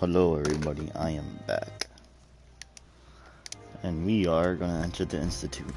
Hello everybody, I am back. And we are gonna enter the Institute.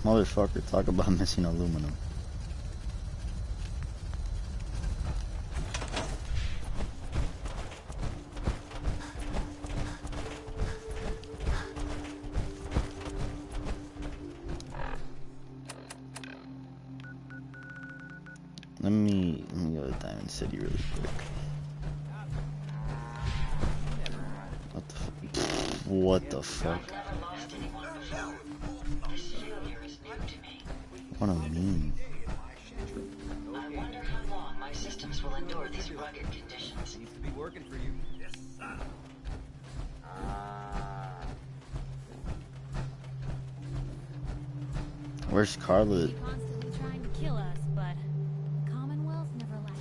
Motherfucker, talk about missing aluminum. Let me go to Diamond City really quick. What the fuck? What a meme. I wonder how long my systems will endure these rugged conditions. Seems to be working for you. Yes, sir. Where's Carla? Constantly trying to kill us, but the Commonwealth never lacks.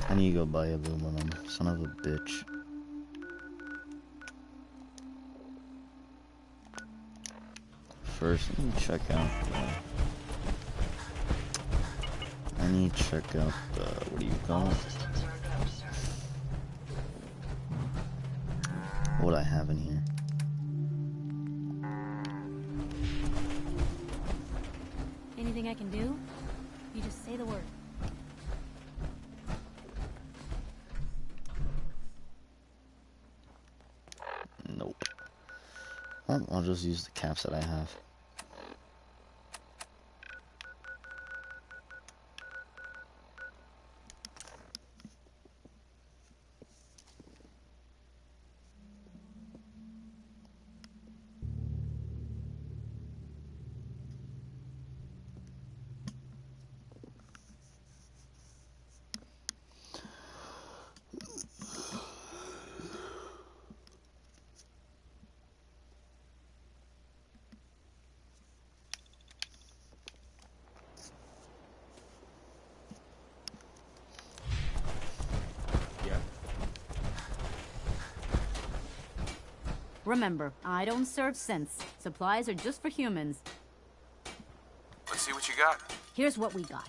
I need to go buy aluminum, son of a bitch. First, let me check out I need to check out the, what do you call it? Systems are go, sir. What I have in here. Anything I can do? You just say the word. Nope. Well, I'll just use the caps that I have. Remember, I don't serve sense. Supplies are just for humans. Let's see what you got. Here's what we got.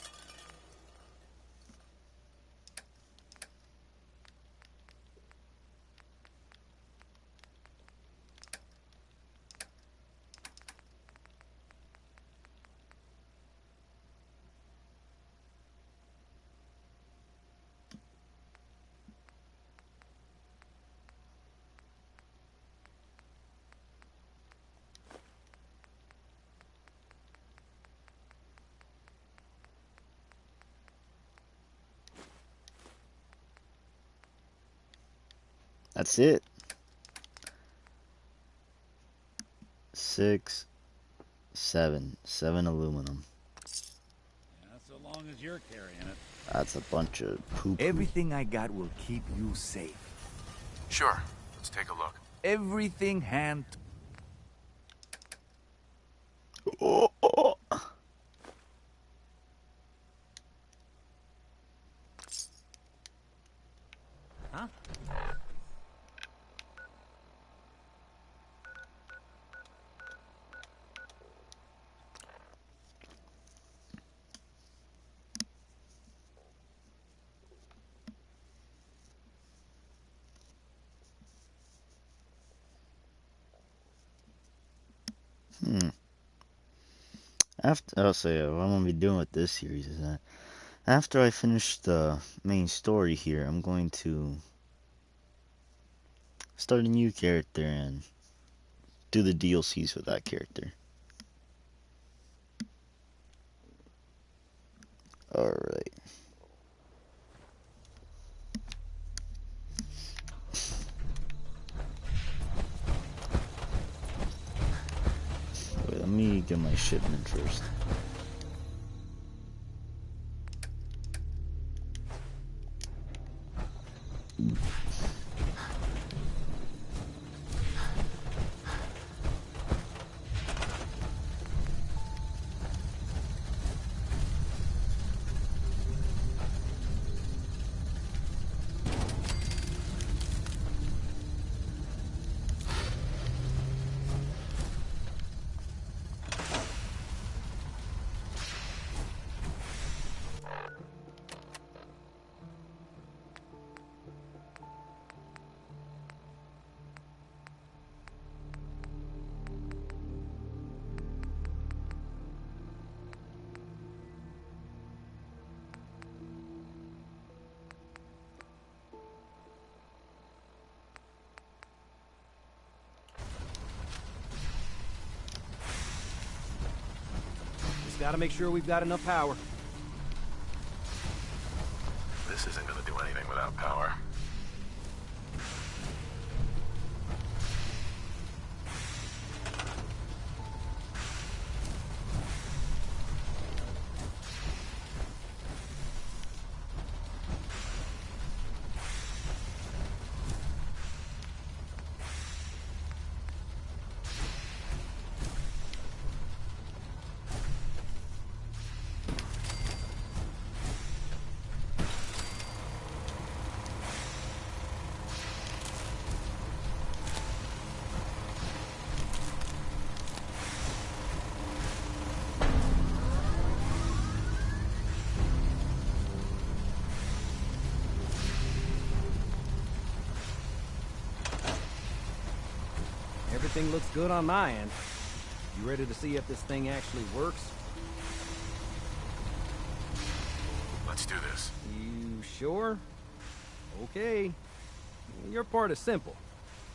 That's it. 6, 7 aluminum. long as you're carrying it. That's a bunch of poop. Everything I got will keep you safe. Sure. Let's take a look. Everything hand. Oh, oh. Huh? What I'm gonna be doing with this series is that after I finish the main story here, I'm going to start a new character and do the DLCs with that character. Alright. Wait, let me get my shipment first. Just gotta make sure we've got enough power. This isn't gonna do anything without power. Everything looks good on my end. You ready to see if this thing actually works? Let's do this. You sure? Okay. Your part is simple.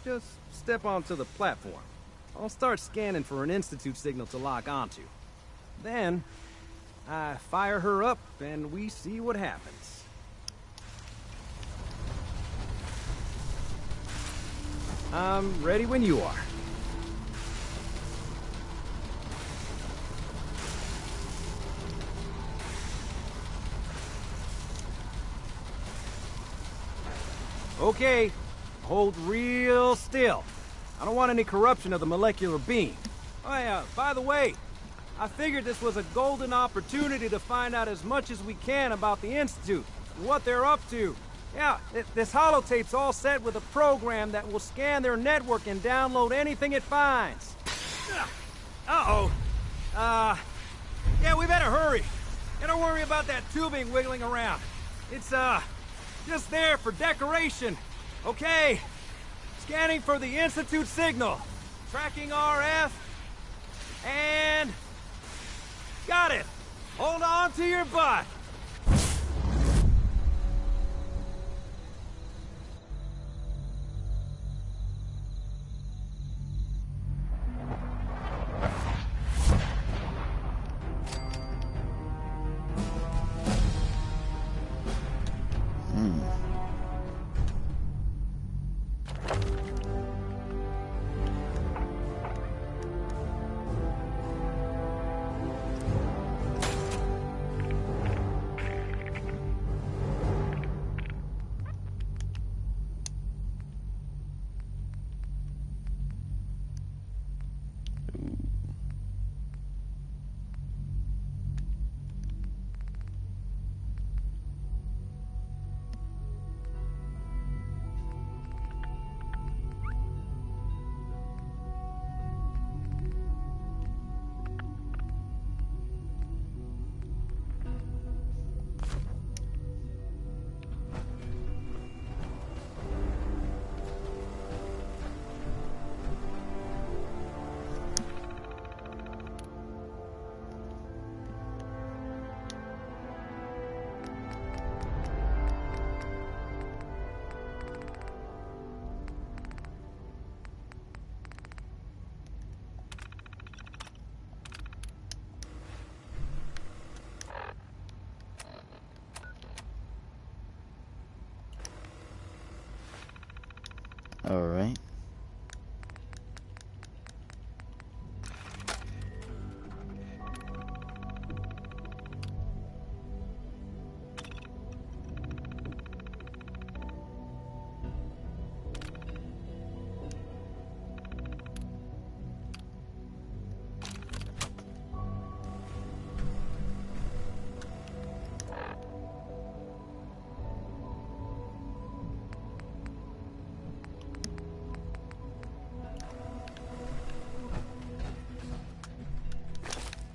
Just step onto the platform. I'll start scanning for an Institute signal to lock onto. Then, I fire her up and we see what happens. I'm ready when you are. Okay, hold real still. I don't want any corruption of the molecular beam. Oh yeah, by the way, I figured this was a golden opportunity to find out as much as we can about the Institute and what they're up to. Yeah, this holotape's all set with a program that will scan their network and download anything it finds. Uh-oh. Yeah, we better hurry. And don't worry about that tubing wiggling around. It's, just there for decoration. Okay. Scanning for the Institute signal. Tracking RF. And... got it. Hold on to your butt.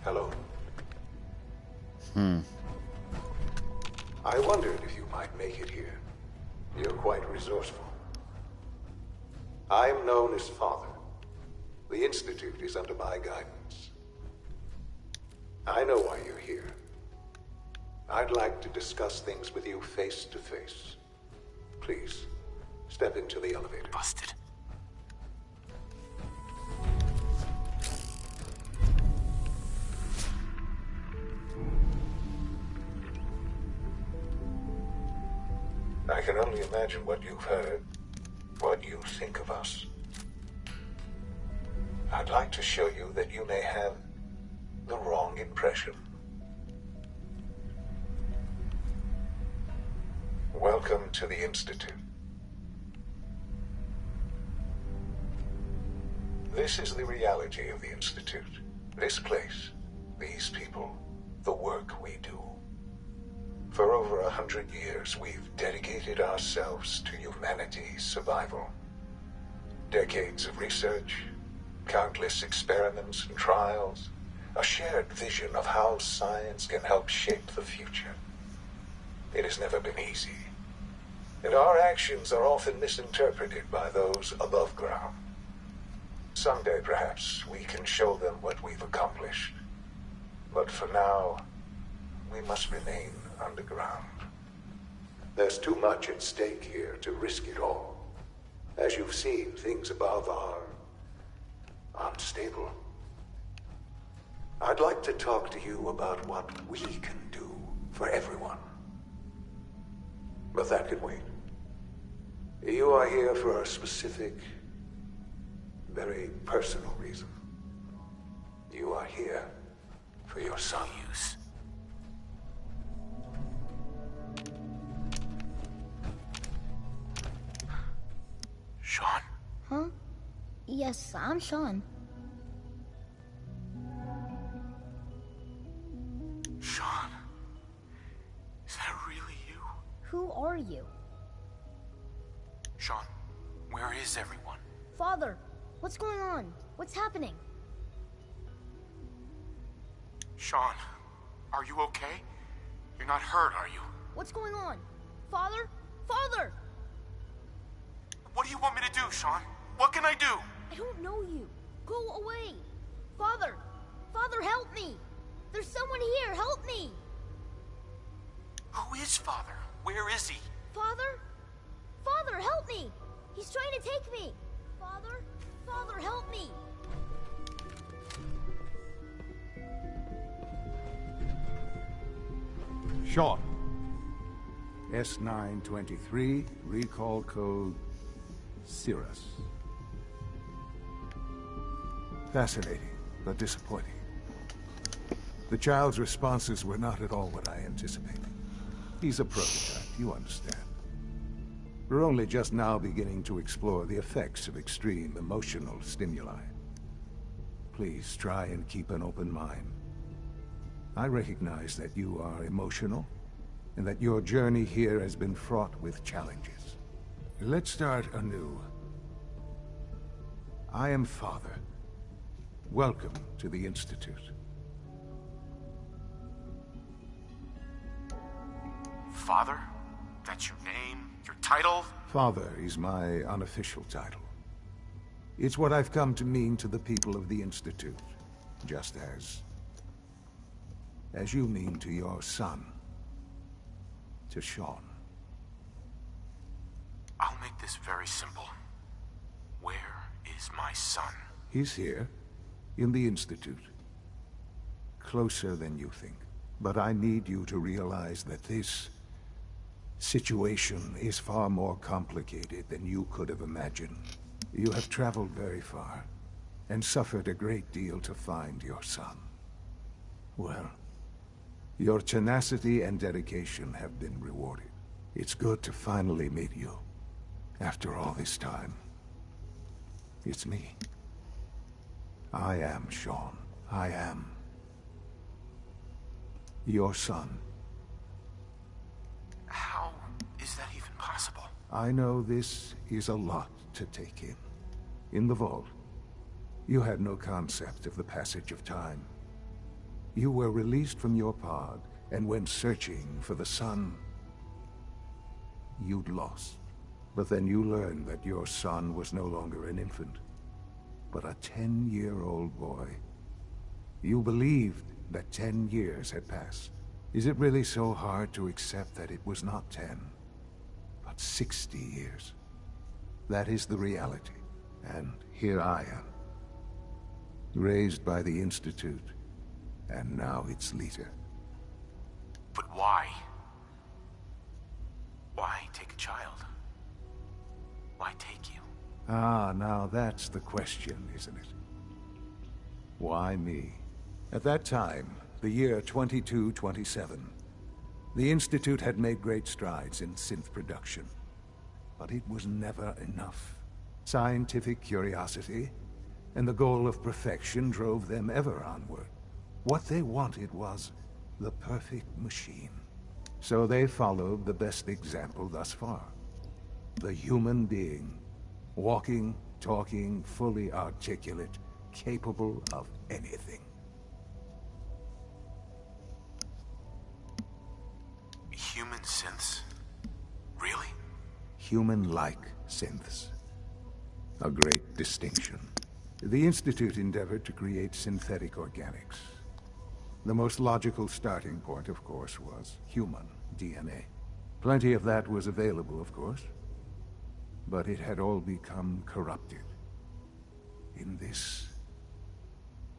Hello. Hmm. I wondered if you might make it here. You're quite resourceful. I'm known as Father. The Institute is under my guidance. I know why you're here. I'd like to discuss things with you face to face. Please, step into the elevator. Busted. I can only imagine what you've heard, what you think of us. I'd like to show you that you may have the wrong impression. Welcome to the Institute. This is the reality of the Institute. This place, these people, the work we do. For over 100 years, we've dedicated ourselves to humanity's survival. Decades of research, countless experiments and trials, a shared vision of how science can help shape the future. It has never been easy, and our actions are often misinterpreted by those above ground. Someday, perhaps, we can show them what we've accomplished. But for now, we must remain underground. There's too much at stake here to risk it all. As you've seen, things above are unstable. I'd like to talk to you about what we can do for everyone. But that can wait. You are here for a specific, very personal reason. You are here for your son. Sean? Huh? Yes, I'm Sean. Sean? Is that really you? Who are you? Sean, where is everyone? Father, what's going on? What's happening? Sean, are you okay? You're not hurt, are you? What's going on? Father? Father! What do you want me to do, Sean? What can I do? I don't know you. Go away. Father! Father, help me! There's someone here, help me! Who is Father? Where is he? Father? Father, help me! He's trying to take me! Father? Father, help me! Sean. S923, recall code Cirrus. Fascinating, but disappointing. The child's responses were not at all what I anticipated. He's a prototype, you understand. We're only just now beginning to explore the effects of extreme emotional stimuli. Please try and keep an open mind. I recognize that you are emotional, and that your journey here has been fraught with challenges. Let's start anew. I am Father. Welcome to the Institute. Father? That's your name? Your title? Father is my unofficial title. It's what I've come to mean to the people of the Institute, just as you mean to your son, to Sean. I'll make this very simple. Where is my son? He's here, in the Institute. Closer than you think. But I need you to realize that this situation is far more complicated than you could have imagined. You have traveled very far, and suffered a great deal to find your son. Well, your tenacity and dedication have been rewarded. It's good to finally meet you, after all this time. It's me. I am Sean. I am your son. How is that even possible? I know this is a lot to take in. In the vault, you had no concept of the passage of time. You were released from your pod and went searching for the son you'd lost. But then you learned that your son was no longer an infant, but a 10-year-old boy. You believed that 10 years had passed. Is it really so hard to accept that it was not 10, but 60 years? That is the reality, and here I am. Raised by the Institute, and now its leader. But why? Why take a child? Why take you? Ah, now that's the question, isn't it? Why me? At that time, the year 2227, the Institute had made great strides in synth production. But it was never enough. Scientific curiosity and the goal of perfection drove them ever onward. What they wanted was the perfect machine. So they followed the best example thus far. The human being. Walking, talking, fully articulate, capable of anything. Human synths? Really? Human-like synths. A great distinction. The Institute endeavored to create synthetic organics. The most logical starting point, of course, was human DNA. Plenty of that was available, of course. But it had all become corrupted. In this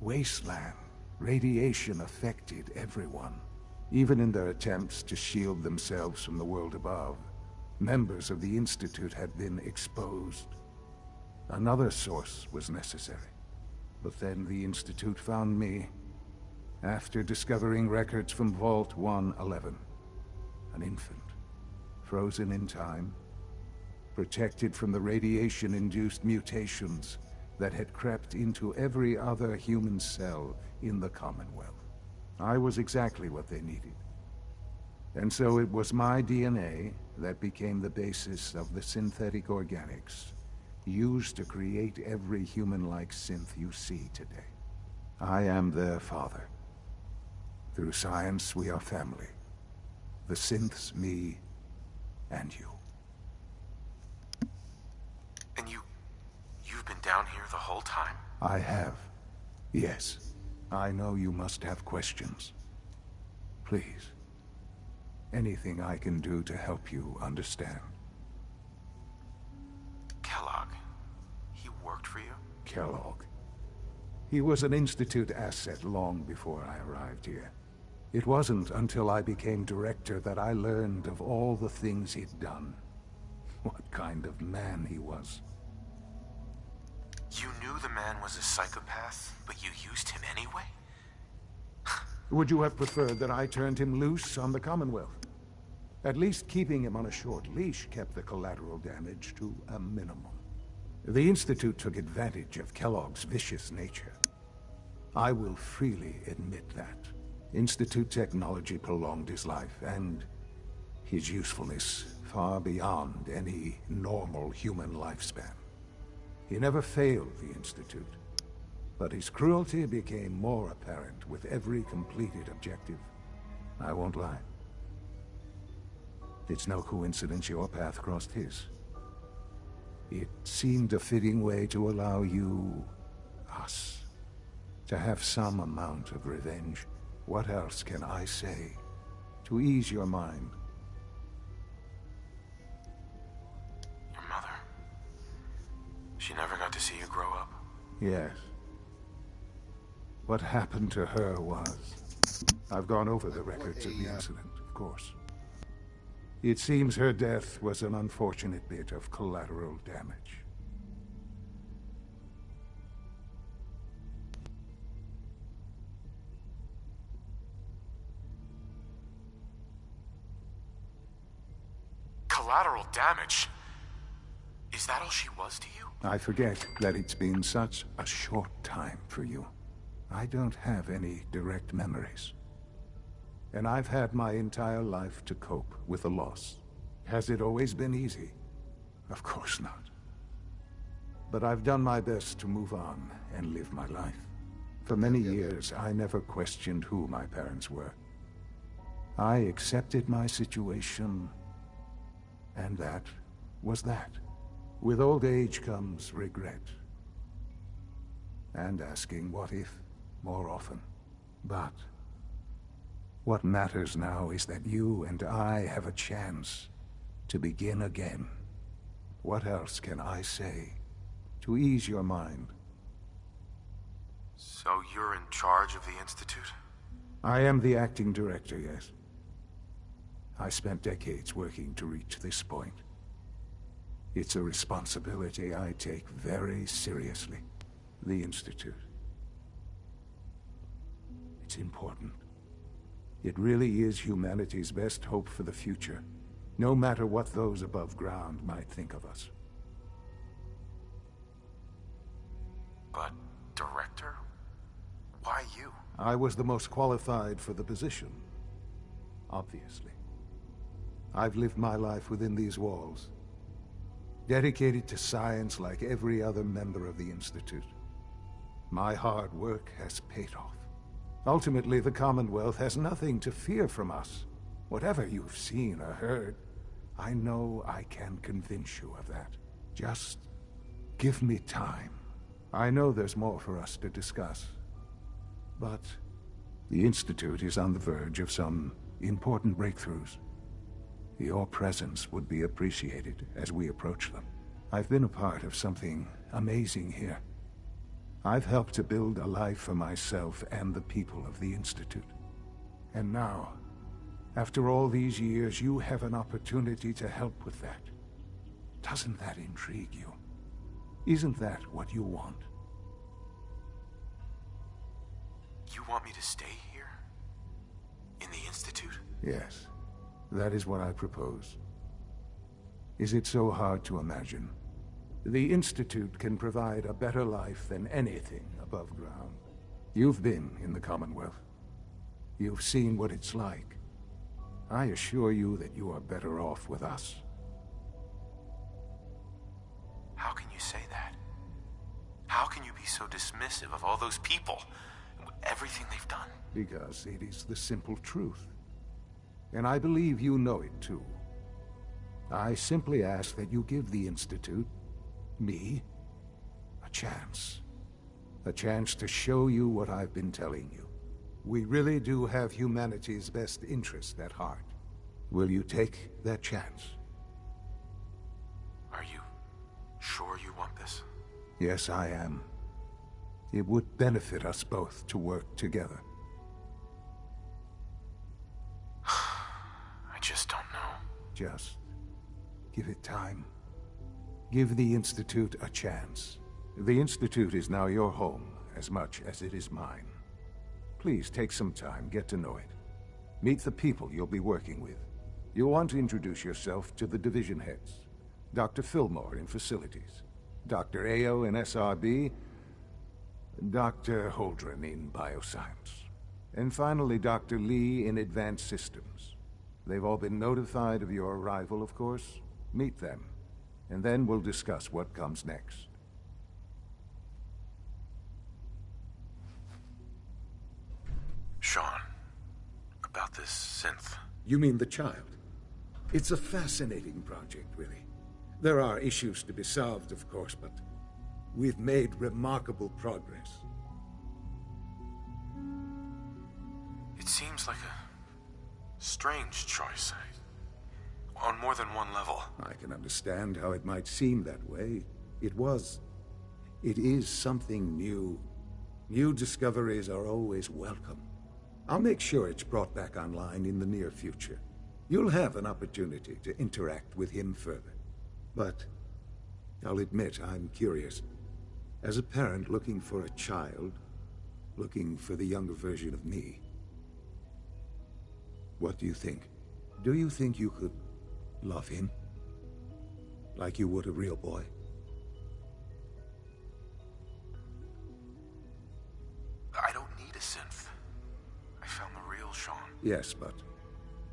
wasteland, radiation affected everyone. Even in their attempts to shield themselves from the world above, members of the Institute had been exposed. Another source was necessary. But then the Institute found me after discovering records from Vault 111. An infant, frozen in time, protected from the radiation-induced mutations that had crept into every other human cell in the Commonwealth. I was exactly what they needed. And so it was my DNA that became the basis of the synthetic organics used to create every human-like synth you see today. I am their father. Through science, we are family. The synths, me, and you. And you've been down here the whole time? I have. Yes. I know you must have questions. Please. Anything I can do to help you understand. Kellogg. He worked for you? Kellogg. He was an Institute asset long before I arrived here. It wasn't until I became director that I learned of all the things he'd done. What kind of man he was. You knew the man was a psychopath, but you used him anyway? Would you have preferred that I turned him loose on the Commonwealth? At least keeping him on a short leash kept the collateral damage to a minimum. The Institute took advantage of Kellogg's vicious nature. I will freely admit that. Institute technology prolonged his life, and his usefulness far beyond any normal human lifespan. He never failed the Institute, but his cruelty became more apparent with every completed objective. I won't lie. It's no coincidence your path crossed his. It seemed a fitting way to allow you, us, to have some amount of revenge. What else can I say to ease your mind? Your mother. She never got to see you grow up? Yes. What happened to her was... I've gone over the records of the incident, of course. It seems her death was an unfortunate bit of collateral damage. Collateral damage? Is that all she was to you? I forget that it's been such a short time for you. I don't have any direct memories. And I've had my entire life to cope with the loss. Has it always been easy? Of course not. But I've done my best to move on and live my life. For many years, I never questioned who my parents were. I accepted my situation, and that was that. With old age comes regret. And asking what if more often. But what matters now is that you and I have a chance to begin again. What else can I say to ease your mind? So you're in charge of the Institute? I am the acting director, yes. I spent decades working to reach this point. It's a responsibility I take very seriously. The Institute. It's important. It really is humanity's best hope for the future, no matter what those above ground might think of us. But, Director? Why you? I was the most qualified for the position. Obviously. I've lived my life within these walls, dedicated to science like every other member of the Institute. My hard work has paid off. Ultimately, the Commonwealth has nothing to fear from us. Whatever you've seen or heard, I know I can convince you of that. Just give me time. I know there's more for us to discuss. But the Institute is on the verge of some important breakthroughs. Your presence would be appreciated as we approach them. I've been a part of something amazing here. I've helped to build a life for myself and the people of the Institute. And now, after all these years, you have an opportunity to help with that. Doesn't that intrigue you? Isn't that what you want? You want me to stay here? In the Institute? Yes, that is what I propose. Is it so hard to imagine? The Institute can provide a better life than anything above ground. You've been in the Commonwealth. You've seen what it's like. I assure you that you are better off with us. How can you say that? How can you be so dismissive of all those people? Everything they've done? Because it is the simple truth. And I believe you know it too. I simply ask that you give the Institute, me, a chance. A chance to show you what I've been telling you. We really do have humanity's best interest at heart. Will you take that chance? Are you sure you want this? Yes, I am. It would benefit us both to work together. I just don't know. Just give it time. Give the Institute a chance. The Institute is now your home as much as it is mine. Please take some time, get to know it. Meet the people you'll be working with. You'll want to introduce yourself to the division heads. Dr. Fillmore in Facilities, Dr. Ayo in SRB, Dr. Holdren in Bioscience, and finally Dr. Lee in Advanced Systems. They've all been notified of your arrival, of course. Meet them, and then we'll discuss what comes next. Sean, about this synth. You mean the child? It's a fascinating project, really. There are issues to be solved, of course, but we've made remarkable progress. It seems like a strange choice. On more than one level. I can understand how it might seem that way. It is something new. New discoveries are always welcome. I'll make sure it's brought back online in the near future. You'll have an opportunity to interact with him further. But I'll admit I'm curious. As a parent looking for a child, looking for the younger version of me, what do you think? Do you think you could love him? Like you would a real boy? I don't need a synth. I found the real Sean. Yes, but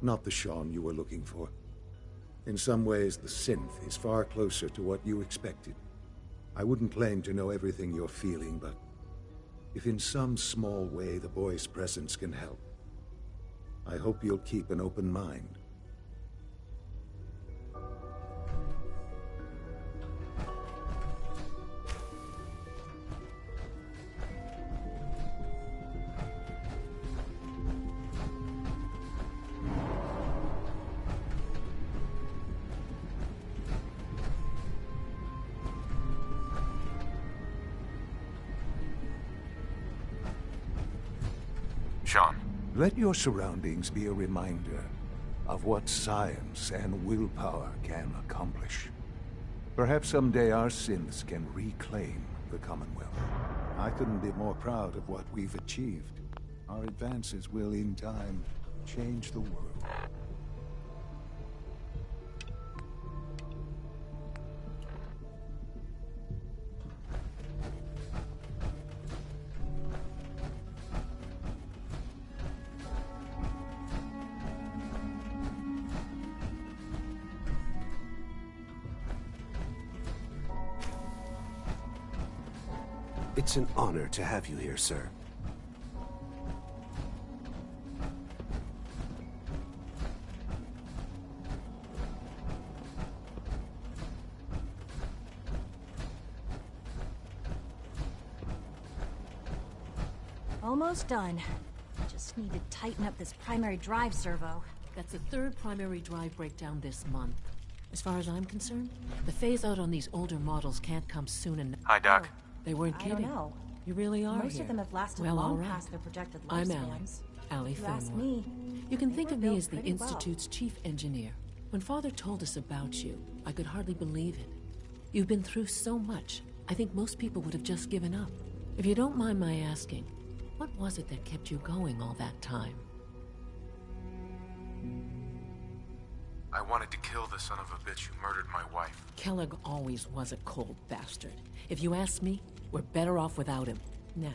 not the Sean you were looking for. In some ways, the synth is far closer to what you expected. I wouldn't claim to know everything you're feeling, but If in some small way the boy's presence can help, I hope you'll keep an open mind. Sean. Let your surroundings be a reminder of what science and willpower can accomplish. Perhaps someday our sins can reclaim the Commonwealth. I couldn't be more proud of what we've achieved. Our advances will, in time, change the world. It's an honor to have you here, sir. Almost done. Just need to tighten up this primary drive servo. That's the third primary drive breakdown this month. As far as I'm concerned, the phase-out on these older models can't come soon enough. Hi, Doc. They weren't I kidding. don't know. You really are Most here. of them have lasted well, long all right. past their projected I'm lifespans. Allie If you ask Fillmore. me, You can they think were of me built as the pretty well. Institute's chief engineer. When Father told us about you, I could hardly believe it. You've been through so much, I think most people would have just given up. If you don't mind my asking, what was it that kept you going all that time? I wanted to kill the son of a bitch who murdered my wife. Kellogg always was a cold bastard. If you ask me, we're better off without him. Now,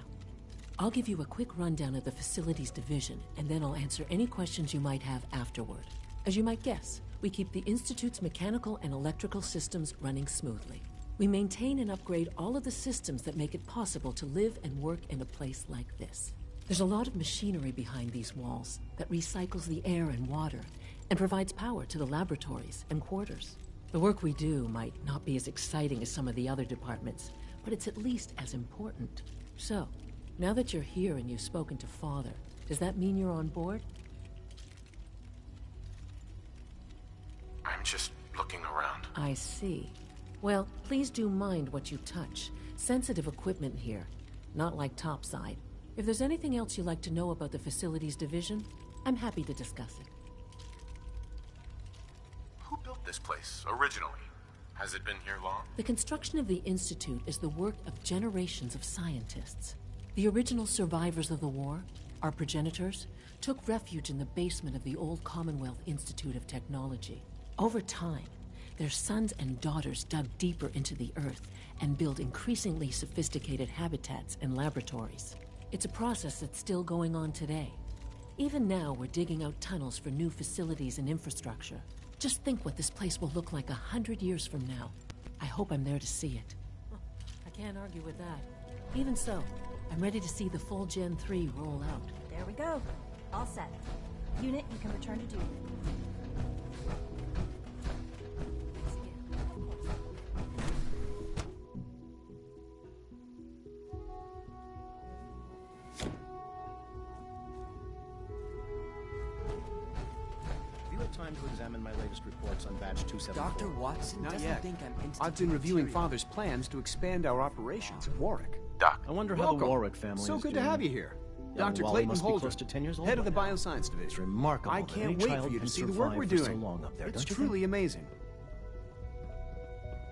I'll give you a quick rundown of the facilities division, and then I'll answer any questions you might have afterward. As you might guess, we keep the Institute's mechanical and electrical systems running smoothly. We maintain and upgrade all of the systems that make it possible to live and work in a place like this. There's a lot of machinery behind these walls that recycles the air and water and provides power to the laboratories and quarters. The work we do might not be as exciting as some of the other departments, but it's at least as important. So, now that you're here and you've spoken to Father, does that mean you're on board? I'm just looking around. I see. Well, please do mind what you touch. Sensitive equipment here, not like topside. If there's anything else you'd like to know about the facilities division, I'm happy to discuss it. Who built this place originally? Has it been here long? The construction of the Institute is the work of generations of scientists. The original survivors of the war, our progenitors, took refuge in the basement of the old Commonwealth Institute of Technology. Over time, their sons and daughters dug deeper into the earth and built increasingly sophisticated habitats and laboratories. It's a process that's still going on today. Even now, we're digging out tunnels for new facilities and infrastructure. Just think what this place will look like 100 years from now. I hope I'm there to see it. I can't argue with that. Even so, I'm ready to see the full Gen 3 roll out. There we go. All set. Unit, you can return to duty. Time to examine my latest reports on batch 274. Dr. Watson Not doesn't yet. think I'm I've been reviewing Father's plans to expand our operations at Warwick. Doc. I wonder how Welcome. the Warwick family So is good doing. to have you here. Young Dr. Wally Clayton must be Holder, close to 10 years old head of by the now. Bioscience Division. It's remarkable I that can't any wait child for you to can see the work survive we're for so doing. long up there, It's don't you truly amazing.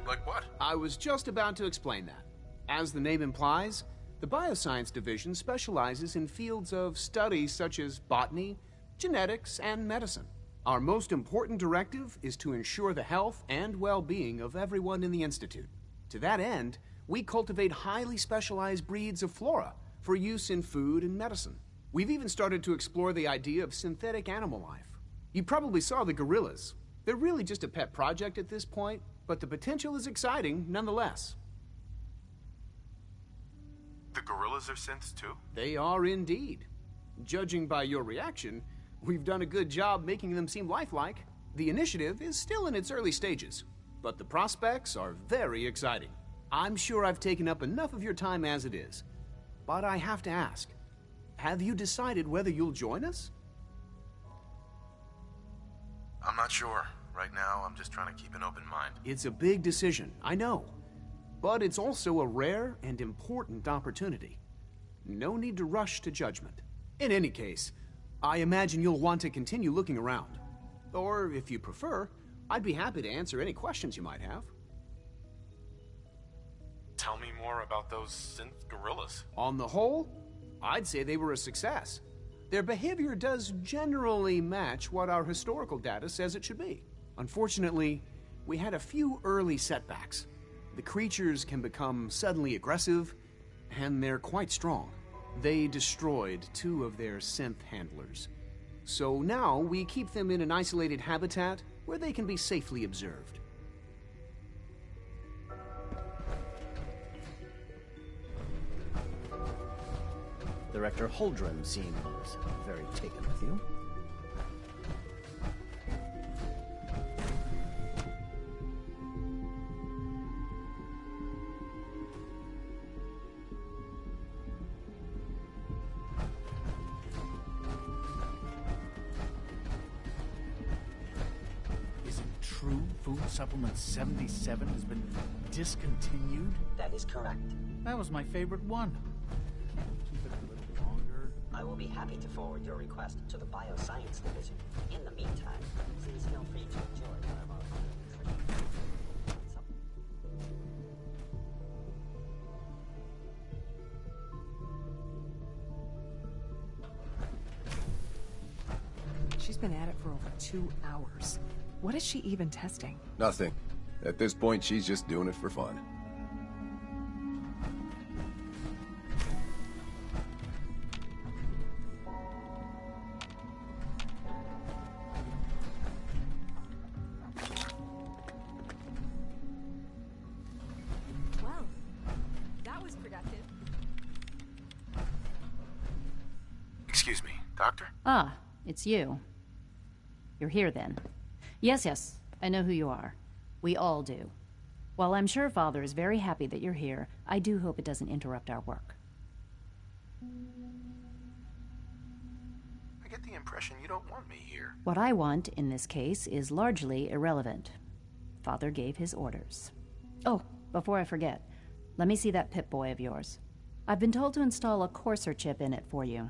Like what? I was just about to explain that. As the name implies, the Bioscience Division specializes in fields of study such as botany, genetics, and medicine. Our most important directive is to ensure the health and well-being of everyone in the Institute. To that end, we cultivate highly specialized breeds of flora for use in food and medicine. We've even started to explore the idea of synthetic animal life. You probably saw the gorillas. They're really just a pet project at this point, but the potential is exciting nonetheless. The gorillas are synths too? They are indeed. Judging by your reaction, we've done a good job making them seem lifelike. The initiative is still in its early stages, but the prospects are very exciting. I'm sure I've taken up enough of your time as it is. But I have to ask, have you decided whether you'll join us? I'm not sure. Right now, I'm just trying to keep an open mind. It's a big decision, I know. But it's also a rare and important opportunity. No need to rush to judgment. In any case, I imagine you'll want to continue looking around. Or, if you prefer, I'd be happy to answer any questions you might have. Tell me more about those synth gorillas. On the whole, I'd say they were a success. Their behavior does generally match what our historical data says it should be. Unfortunately, we had a few early setbacks. The creatures can become suddenly aggressive, and they're quite strong. They destroyed 2 of their synth handlers. So now we keep them in an isolated habitat where they can be safely observed. Director Holdren seems very taken with you. Is it true Food Supplement 77 has been discontinued? That is correct. That was my favorite one. Can't we keep it a little longer? I will be happy to forward your request to the Bioscience Division. In the meantime, please feel free to enjoy one of our other nutrition. She's been at it for over 2 hours. What is she even testing? Nothing. At this point, she's just doing it for fun. Well, that was productive. Excuse me, Doctor? Ah, it's you. You're here then. Yes, I know who you are. We all do. While I'm sure Father is very happy that you're here, I do hope it doesn't interrupt our work. I get the impression you don't want me here. What I want, in this case, is largely irrelevant. Father gave his orders. Oh, before I forget, let me see that Pip-Boy of yours. I've been told to install a Courser chip in it for you.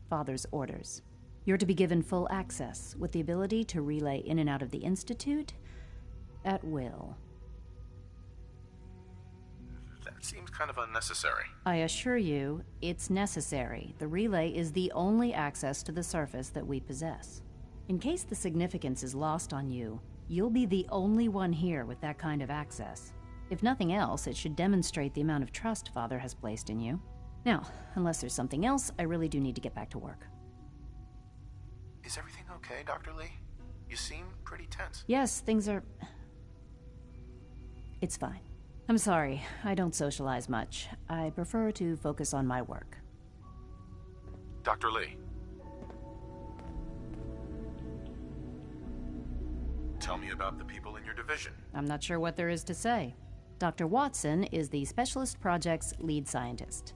Father's orders. You're to be given full access, with the ability to relay in and out of the Institute at will. That seems kind of unnecessary. I assure you, it's necessary. The relay is the only access to the surface that we possess. In case the significance is lost on you, you'll be the only one here with that kind of access. If nothing else, it should demonstrate the amount of trust Father has placed in you. Now, unless there's something else, I really do need to get back to work. Is everything okay, Dr. Lee? You seem pretty tense. Yes, things are... It's fine. I'm sorry, I don't socialize much. I prefer to focus on my work. Dr. Lee. Tell me about the people in your division. I'm not sure what there is to say. Dr. Watson is the Specialist Project's lead scientist.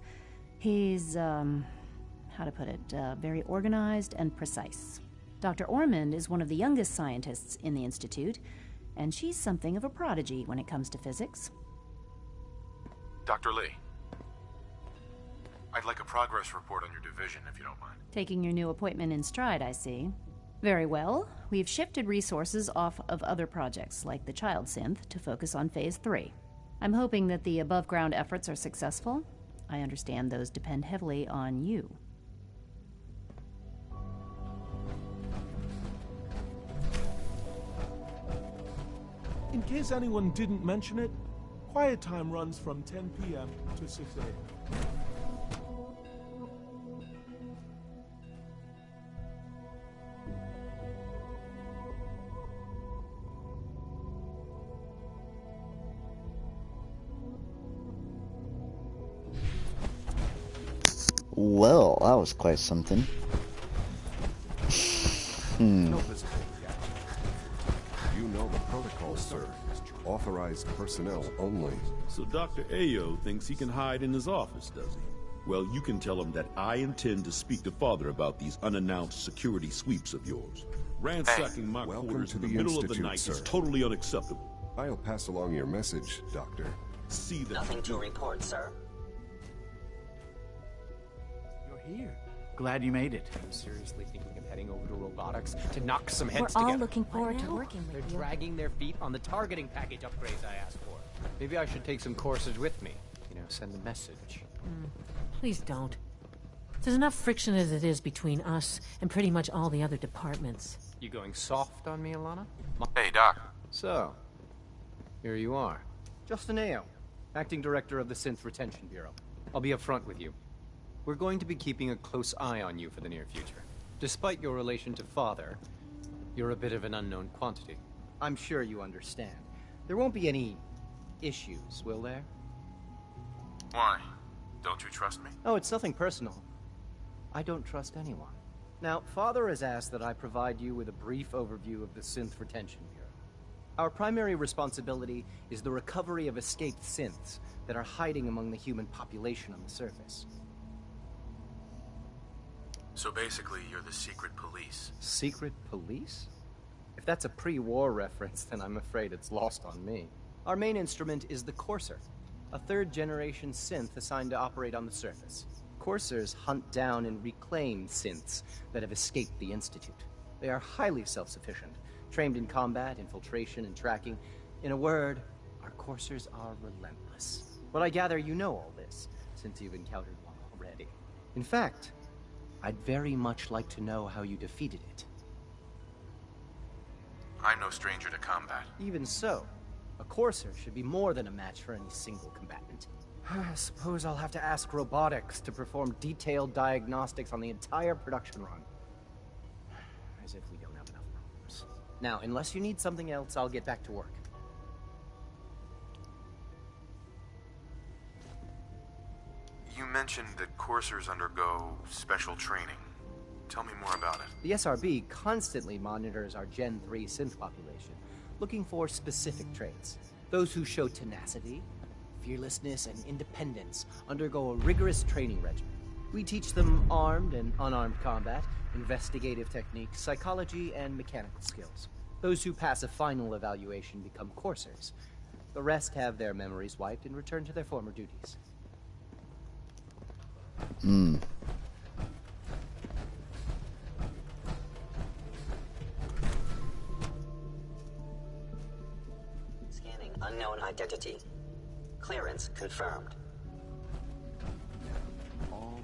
He's, how to put it, very organized and precise. Dr. Ormond is one of the youngest scientists in the Institute, and she's something of a prodigy when it comes to physics. Dr. Lee. I'd like a progress report on your division, if you don't mind. Taking your new appointment in stride, I see. Very well. We've shifted resources off of other projects, like the Child Synth, to focus on Phase 3. I'm hoping that the above-ground efforts are successful. I understand those depend heavily on you. In case anyone didn't mention it, quiet time runs from 10 p.m. to 6 a.m. that was quite something. No visible reaction. You know the protocol, sir. Authorized personnel only. So Dr. Ayo thinks he can hide in his office, does he? Well, you can tell him that I intend to speak to Father about these unannounced security sweeps of yours. Ransacking my quarters in the middle of the night is totally unacceptable. I'll pass along your message, Doctor. See that. Nothing to report, sir. You're here. Glad you made it. I'm seriously thinking of heading over to robotics to knock some heads We're together. all looking forward to working with They're you. dragging their feet on the targeting package upgrades I asked for. Maybe I should take some courses with me. You know, send a message. Please don't. There's enough friction as it is between us and pretty much all the other departments. You going soft on me, Alana? Hey, Doc. So, here you are. Justin Ayo, Acting Director of the Synth Retention Bureau. I'll be upfront with you. We're going to be keeping a close eye on you for the near future. Despite your relation to Father, you're a bit of an unknown quantity. I'm sure you understand. There won't be any issues, will there? Why? Don't you trust me? Oh, it's nothing personal. I don't trust anyone. Now, Father has asked that I provide you with a brief overview of the Synth Retention Bureau. Our primary responsibility is the recovery of escaped synths that are hiding among the human population on the surface. So basically, you're the secret police. Secret police? If that's a pre-war reference, then I'm afraid it's lost on me. Our main instrument is the Courser, a third-generation synth assigned to operate on the surface. Coursers hunt down and reclaim synths that have escaped the Institute. They are highly self-sufficient, trained in combat, infiltration, and tracking. In a word, our Coursers are relentless. But I gather you know all this, since you've encountered one already. In fact, I'd very much like to know how you defeated it. I'm no stranger to combat. Even so, a Courser should be more than a match for any single combatant. I suppose I'll have to ask robotics to perform detailed diagnostics on the entire production run. As if we don't have enough problems. Now, unless you need something else, I'll get back to work. You mentioned that coursers undergo special training. Tell me more about it. The SRB constantly monitors our Gen 3 synth population, looking for specific traits. Those who show tenacity, fearlessness, and independence undergo a rigorous training regimen. We teach them armed and unarmed combat, investigative techniques, psychology, and mechanical skills. Those who pass a final evaluation become coursers. The rest have their memories wiped and return to their former duties. Scanning unknown identity. Clearance confirmed. All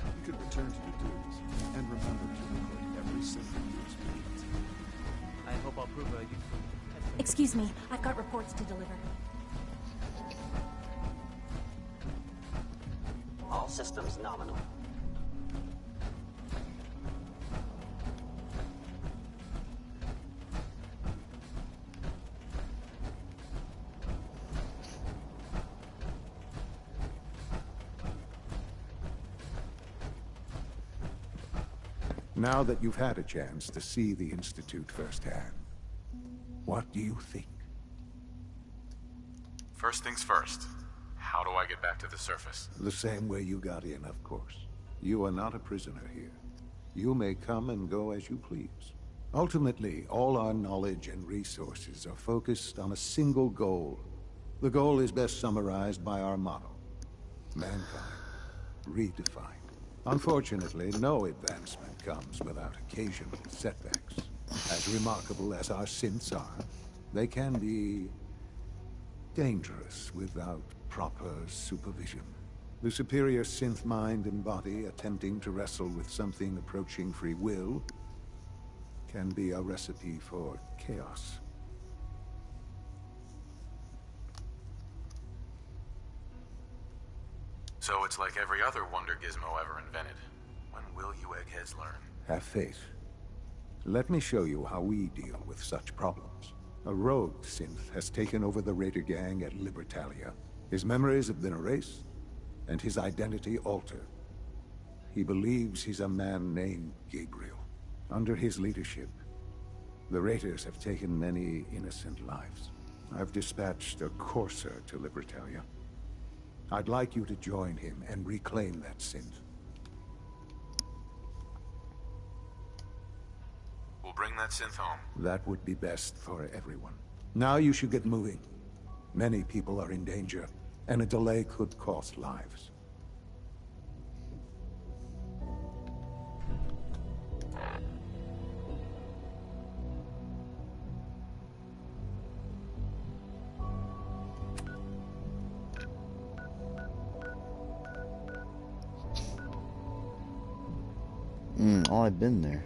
you could return to your duties and remember to record every single experience. I hope I'll prove a useful. Excuse me, I've got reports to deliver. All systems nominal. Now that you've had a chance to see the Institute firsthand, what do you think? First things first. How do I get back to the surface? The same way you got in, of course. You are not a prisoner here. You may come and go as you please. Ultimately, all our knowledge and resources are focused on a single goal. The goal is best summarized by our motto: mankind redefined. Unfortunately, no advancement comes without occasional setbacks. As remarkable as our synths are, they can be dangerous without proper supervision. The superior synth mind and body attempting to wrestle with something approaching free will can be a recipe for chaos. So it's like every other wonder gizmo ever invented. When will you eggheads learn? Have faith. Let me show you how we deal with such problems. A rogue synth has taken over the Raider gang at Libertalia. His memories have been erased, and his identity altered. He believes he's a man named Gabriel. Under his leadership, the Raiders have taken many innocent lives. I've dispatched a courser to Libertalia. I'd like you to join him and reclaim that synth. We'll bring that synth home. That would be best for everyone. Now you should get moving. Many people are in danger, and a delay could cost lives. Oh, I've been there.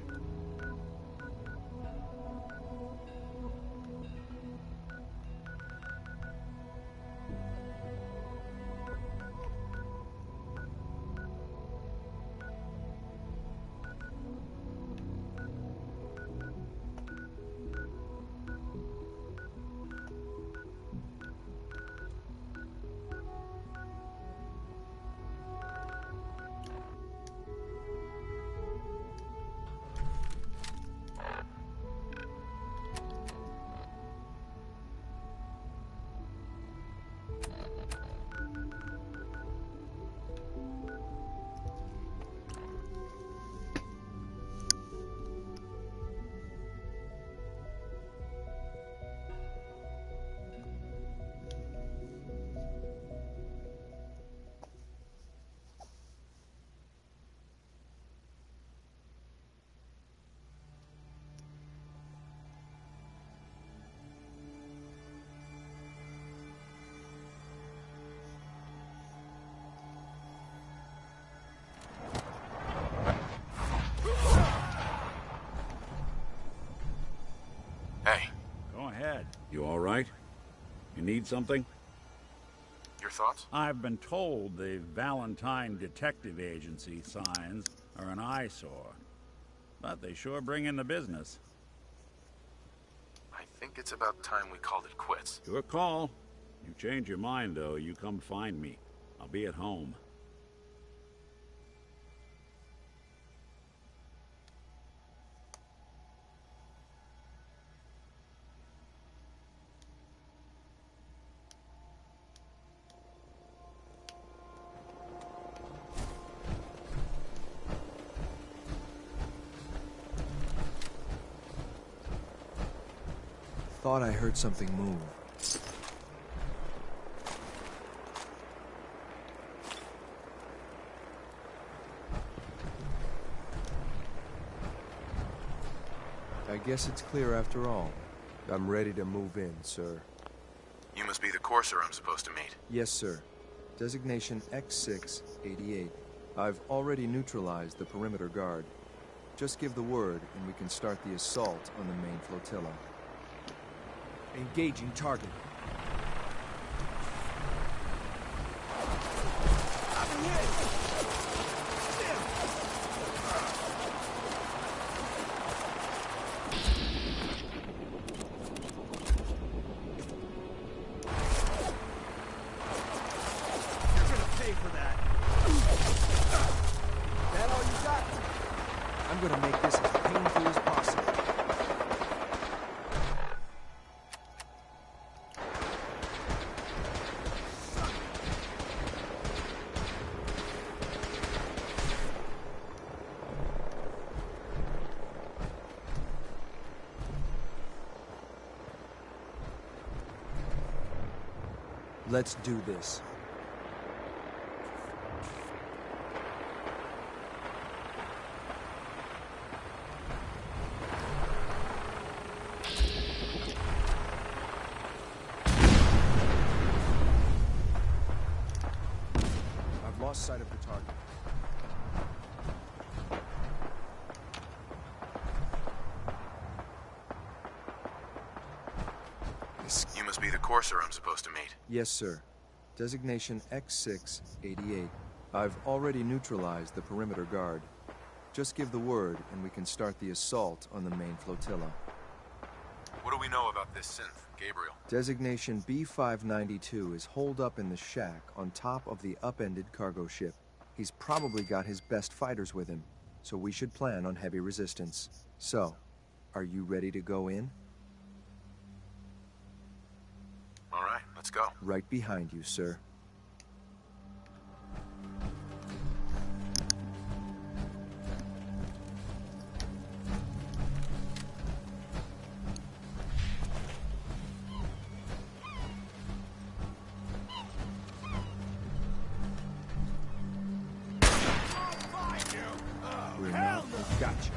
Hey. Go ahead. You all right? You need something? Your thoughts? I've been told the Valentine Detective Agency signs are an eyesore. But they sure bring in the business. I think it's about time we called it quits. Your call. You change your mind, though, you come find me. I'll be at home. Thought I heard something move. I guess it's clear after all. I'm ready to move in, sir. You must be the courser I'm supposed to meet. Yes, sir. Designation X688. I've already neutralized the perimeter guard. Just give the word, and we can start the assault on the main flotilla. Engaging target. You're gonna pay for that. That all you got? I'm gonna make this as painful as possible. Let's do this. I've lost sight of the target. You must be the courser I'm supposed to meet. Yes, sir. Designation X688. I've already neutralized the perimeter guard. Just give the word, and we can start the assault on the main flotilla. What do we know about this synth, Gabriel? Designation B592 is holed up in the shack on top of the upended cargo ship. He's probably got his best fighters with him, so we should plan on heavy resistance. So, are you ready to go in? All right, let's go. Right behind you, sir. Gotcha.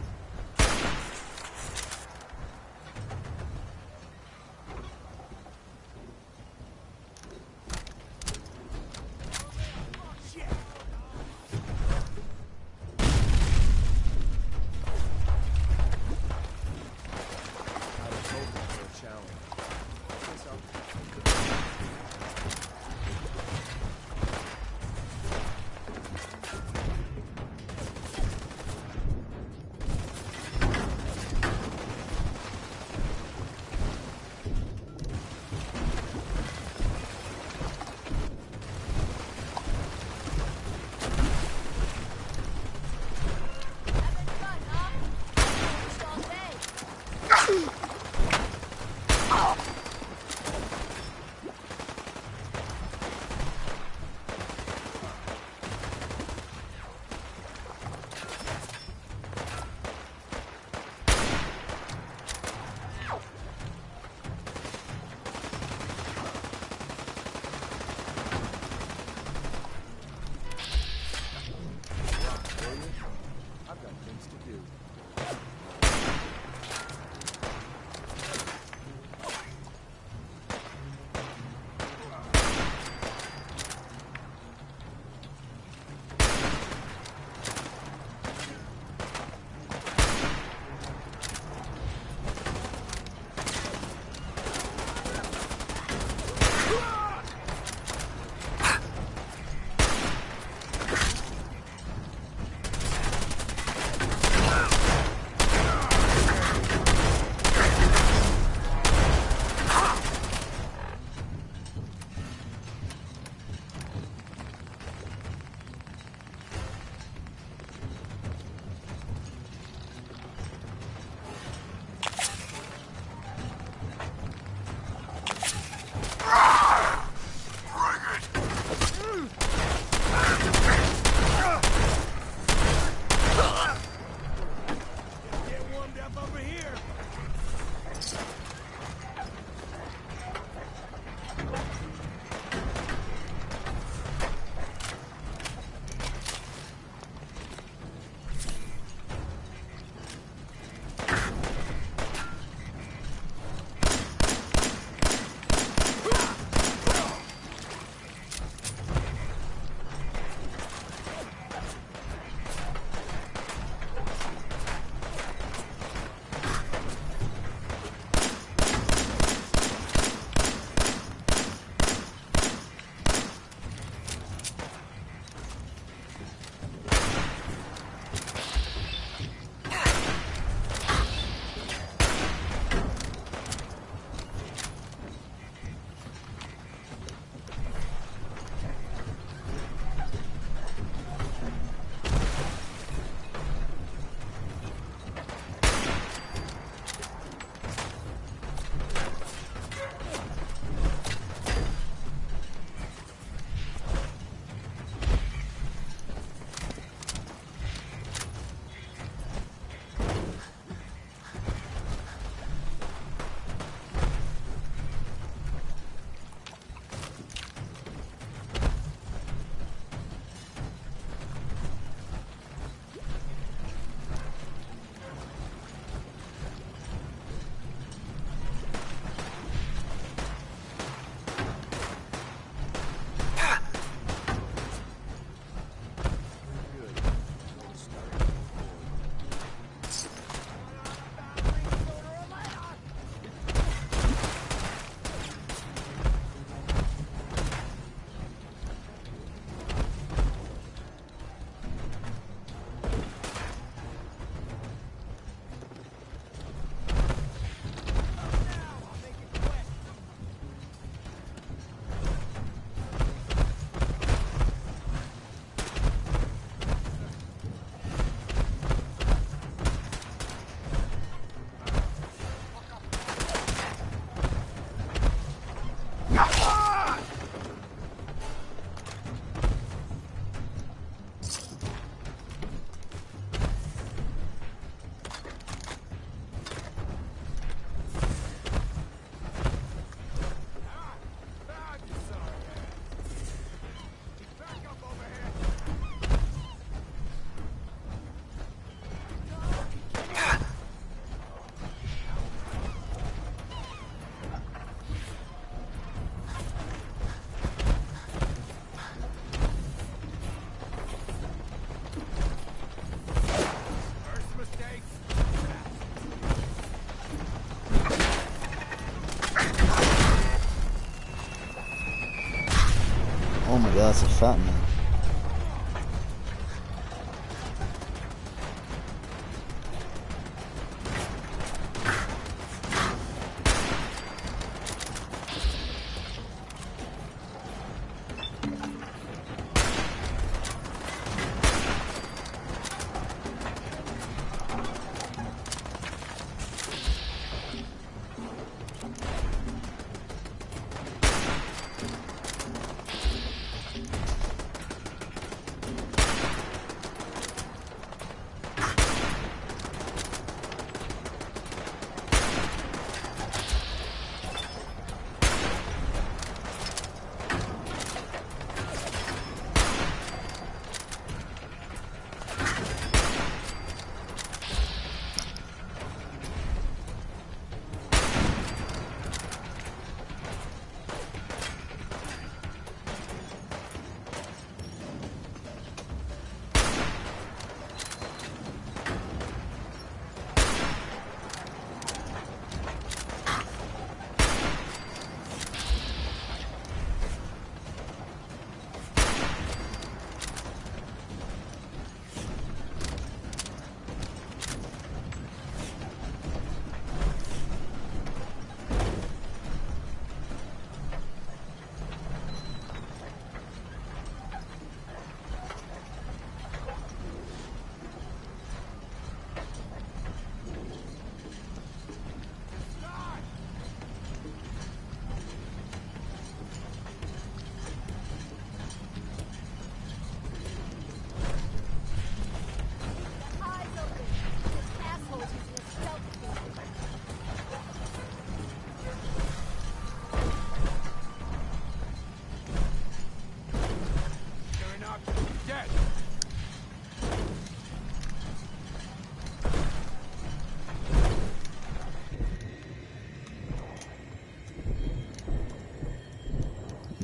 Yeah, that's a fat man.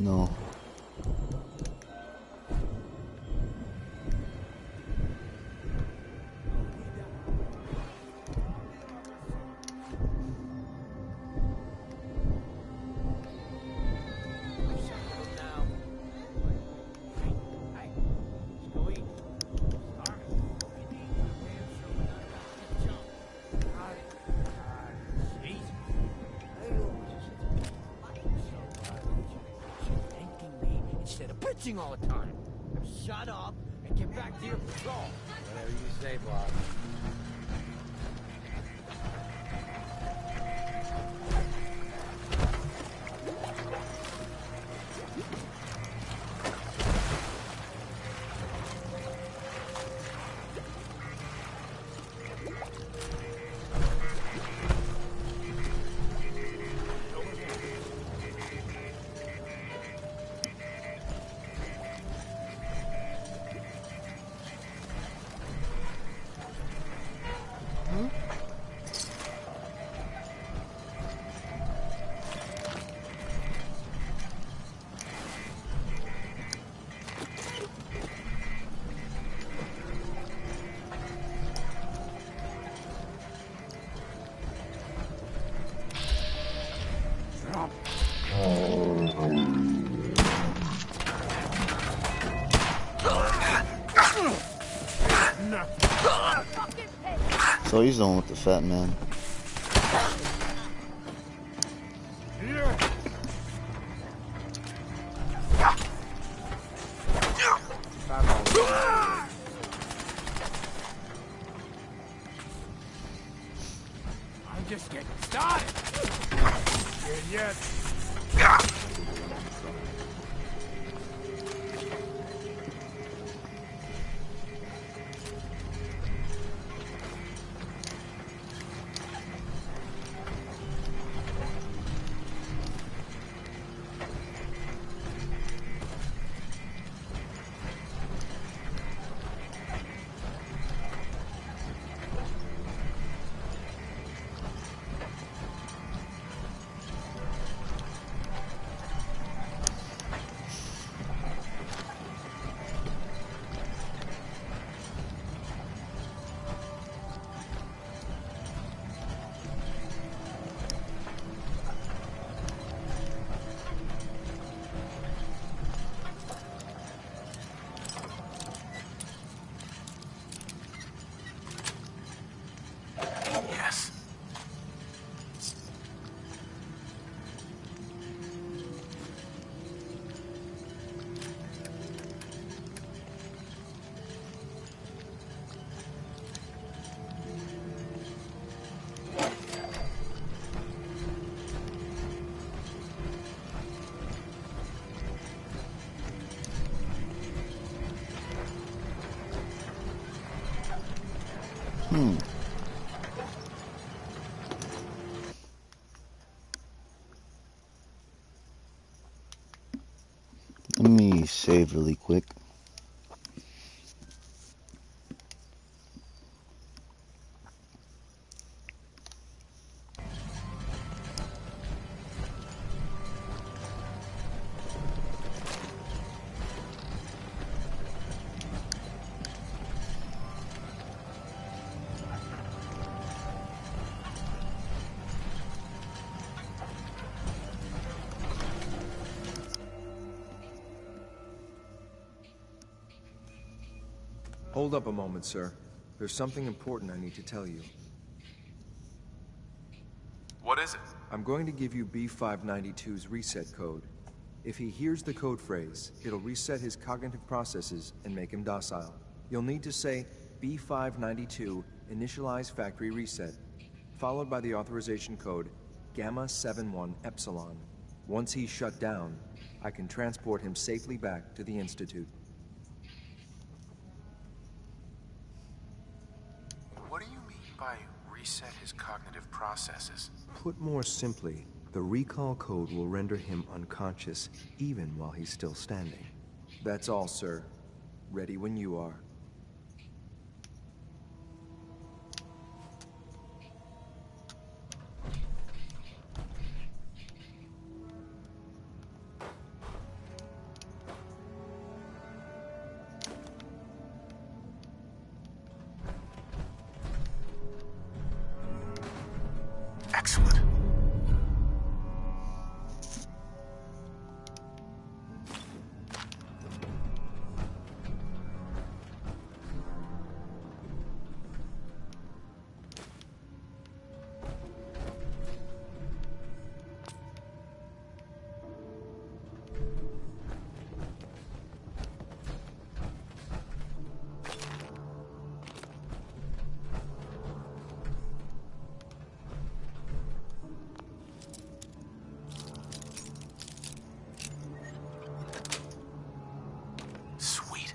No. All the time. Shut up and get back to your patrol. Whatever you say, boss. So he's the one with the fat man. I'm just getting started. Yet. save really quick. Hold up a moment, sir. There's something important I need to tell you. What is it? I'm going to give you B592's reset code. If he hears the code phrase, it'll reset his cognitive processes and make him docile. You'll need to say B592 initialize factory reset, followed by the authorization code Gamma 71 Epsilon. Once he's shut down, I can transport him safely back to the Institute. What do you mean by reset his cognitive processes? Put more simply, the recall code will render him unconscious even while he's still standing. That's all, sir. Ready when you are. Excellent. Sweet.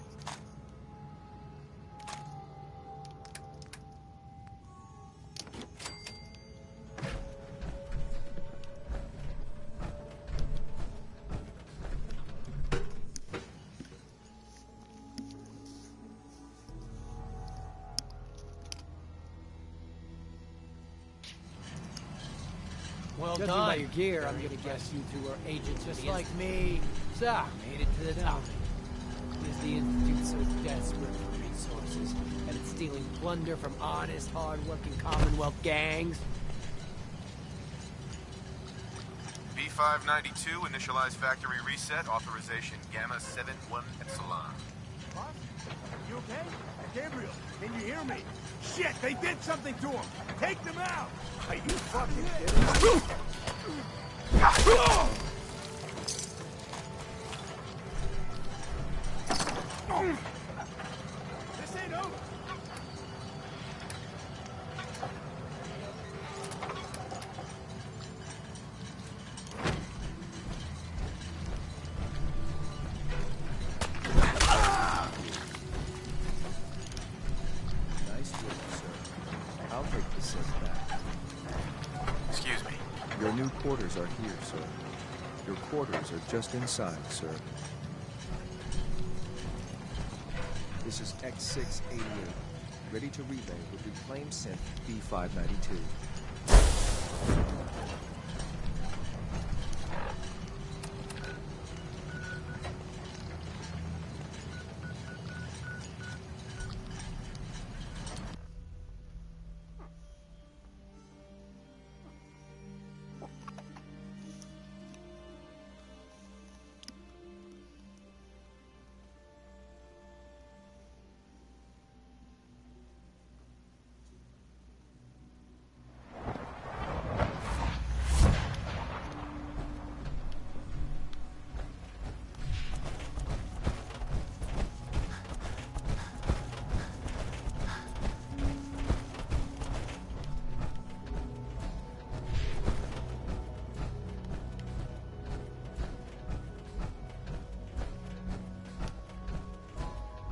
Well Judging done. by your gear, I'm gonna guess you two are agents Just of the like Institute. me. So, made it to the top. Is the Institute so desperate for resources that it's stealing plunder from honest, hard-working Commonwealth gangs? B592 initialize factory reset authorization Gamma 71 Epsilon. What? You okay? Gabriel, can you hear me? Shit, they did something to him! Take them out! Are you fucking kidding me? This ain't over! Nice work, sir. I'll take the set back. Excuse me. Your new quarters are here, sir. Your quarters are just inside, sir. This is X688, ready to relay with reclaimed synth B592.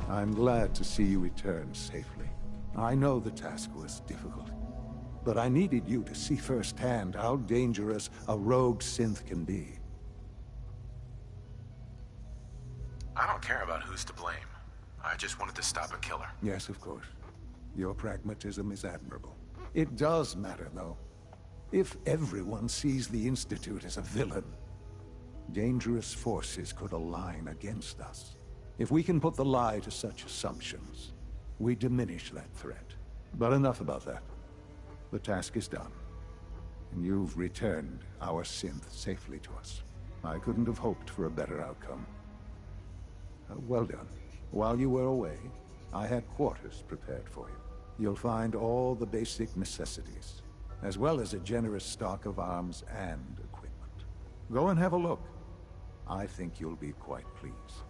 I'm glad to see you return safely. I know the task was difficult, but I needed you to see firsthand how dangerous a rogue synth can be. I just wanted to stop a killer. Yes, of course. Your pragmatism is admirable. It does matter, though. If everyone sees the Institute as a villain, dangerous forces could align against us. If we can put the lie to such assumptions, we diminish that threat. But enough about that. The task is done. And you've returned our synth safely to us. I couldn't have hoped for a better outcome. Well done. While you were away, I had quarters prepared for you. You'll find all the basic necessities, as well as a generous stock of arms and equipment. Go and have a look. I think you'll be quite pleased.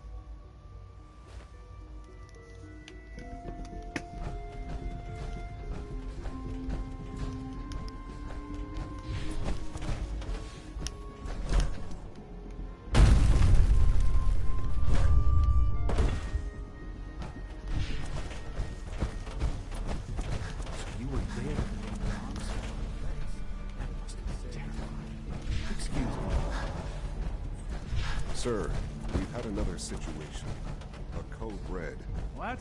Sir, we've had another situation. A code red. What?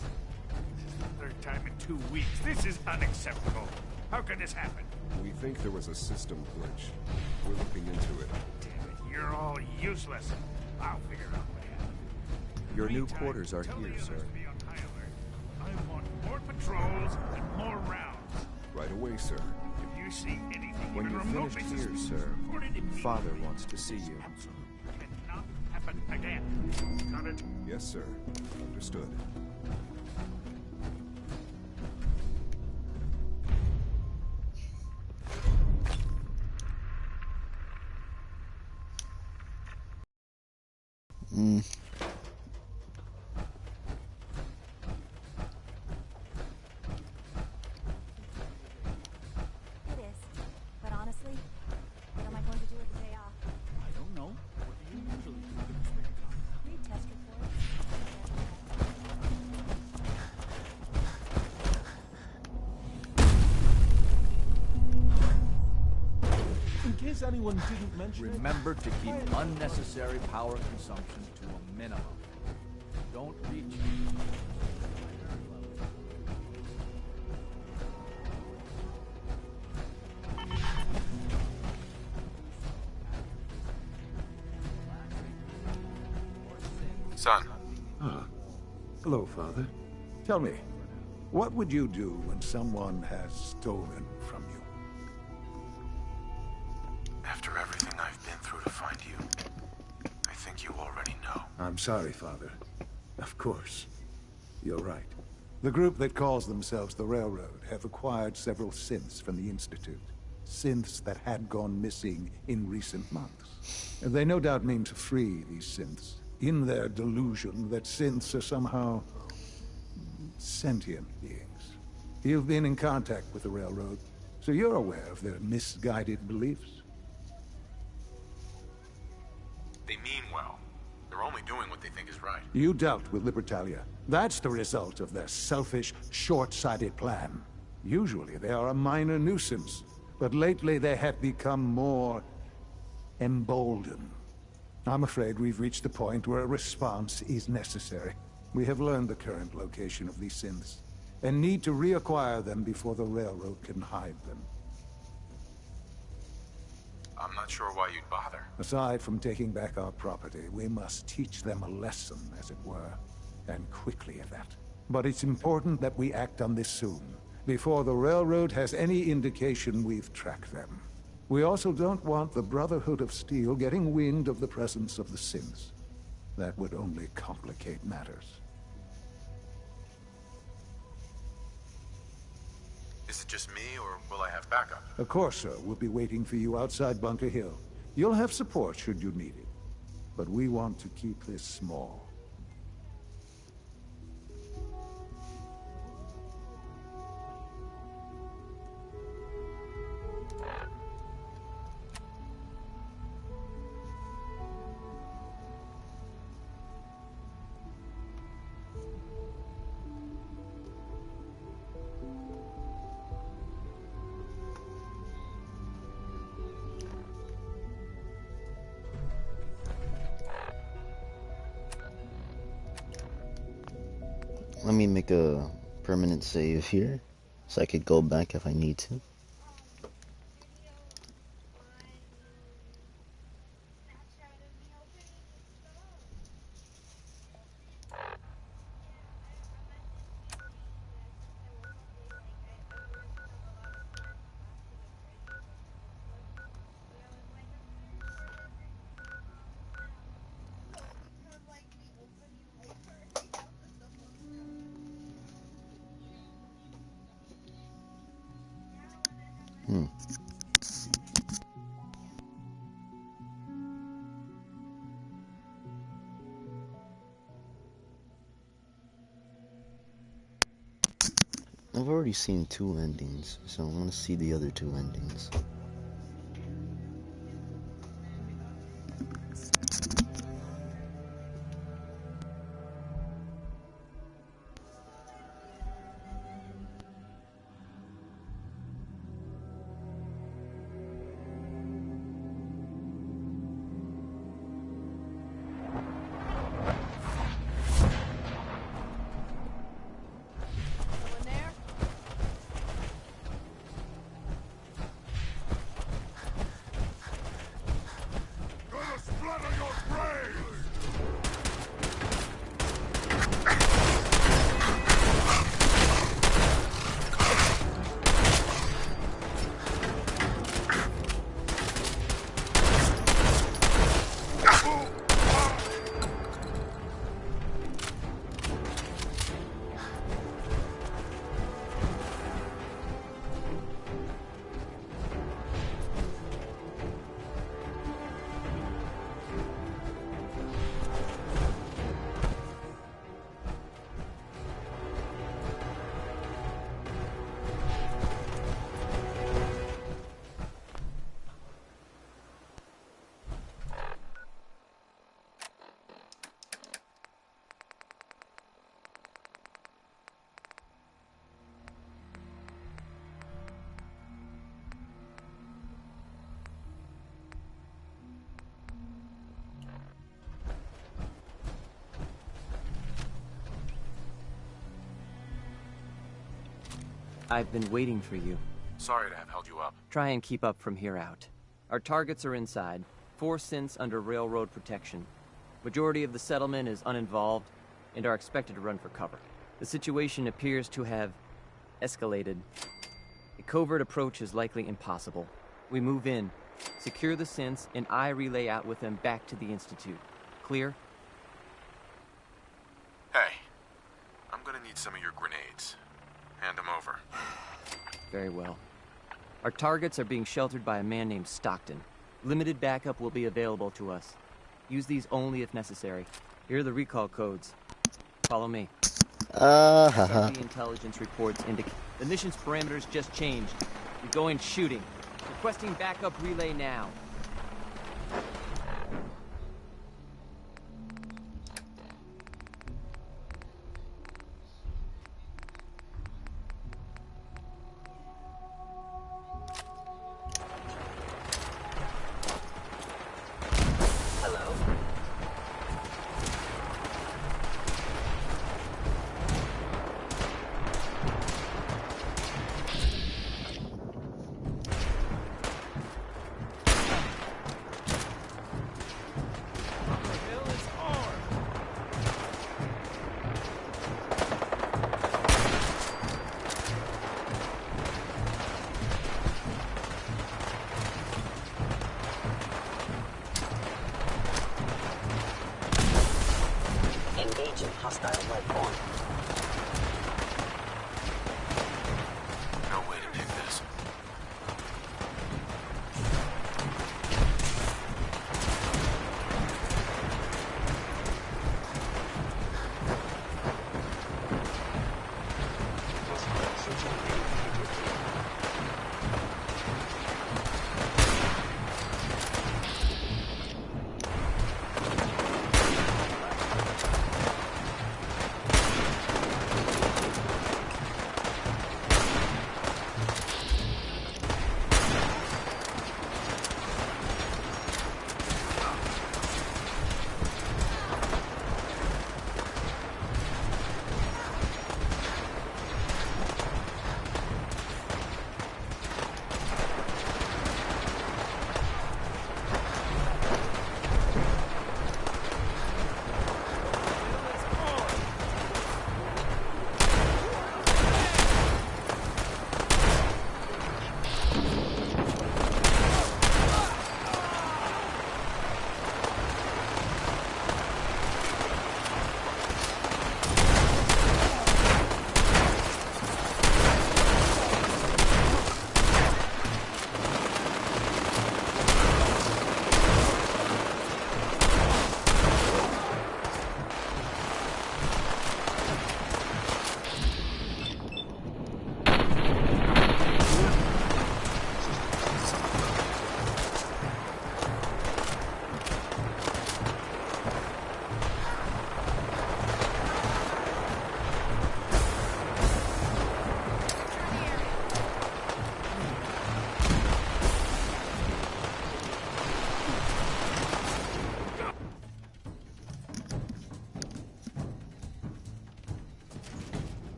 This is the third time in 2 weeks. This is unacceptable. How could this happen? We think there was a system glitch. We're looking into it. Damn it, you're all useless. I'll figure out what happened. Your new quarters are here, sir. I want more patrols and more rounds. Right away, sir. If you see anything When even you're remotely finished here, suspicious, sir, report it immediately. Father wants to see you. Cannot happen again. Got it? Yes, sir. Understood. It is. But honestly, what am I going to do with the day off? I don't know. What do you usually do with your spare time? Read test reports. In case anyone didn't mention Remember to keep unnecessary power consumption to a minimum. Don't reach. Son. Ah. Hello, Father. Tell me, what would you do when someone has stolen from you? After everything I've been through to find you, I think you already know. I'm sorry, Father. Of course. You're right. The group that calls themselves the Railroad have acquired several synths from the Institute. Synths that had gone missing in recent months. And they no doubt mean to free these synths, in their delusion that synths are somehow sentient beings. You've been in contact with the Railroad, so you're aware of their misguided beliefs. They mean well. They're only doing what they think is right. You dealt with Libertalia. That's the result of their selfish, short-sighted plan. Usually they are a minor nuisance, but lately they have become more emboldened. I'm afraid we've reached the point where a response is necessary. We have learned the current location of these synths, and need to reacquire them before the Railroad can hide them. I'm not sure why you'd bother. Aside from taking back our property, we must teach them a lesson, as it were. And quickly at that. But it's important that we act on this soon, before the Railroad has any indication we've tracked them. We also don't want the Brotherhood of Steel getting wind of the presence of the synths. That would only complicate matters. Is it just me, or will I have backup? Of course, sir. We'll be waiting for you outside Bunker Hill. You'll have support should you need it. But we want to keep this small. let me make a permanent save here, so I could go back if I need to. I've already seen 2 endings, so I want to see the other 2 endings. I've been waiting for you. Sorry to have held you up. Try and keep up from here out. Our targets are inside. 4 synths under railroad protection. Majority of the settlement is uninvolved and are expected to run for cover. The situation appears to have escalated. A covert approach is likely impossible. We move in, secure the synths, and I relay out with them back to the Institute. Clear? Hey, I'm gonna need some of your grenades. Hand them over. Very well. Our targets are being sheltered by a man named Stockton. Limited backup will be available to us. Use these only if necessary. Here are the recall codes. Follow me. Haha. The intelligence reports indicate the mission's parameters just changed. We're going shooting. Requesting backup relay now.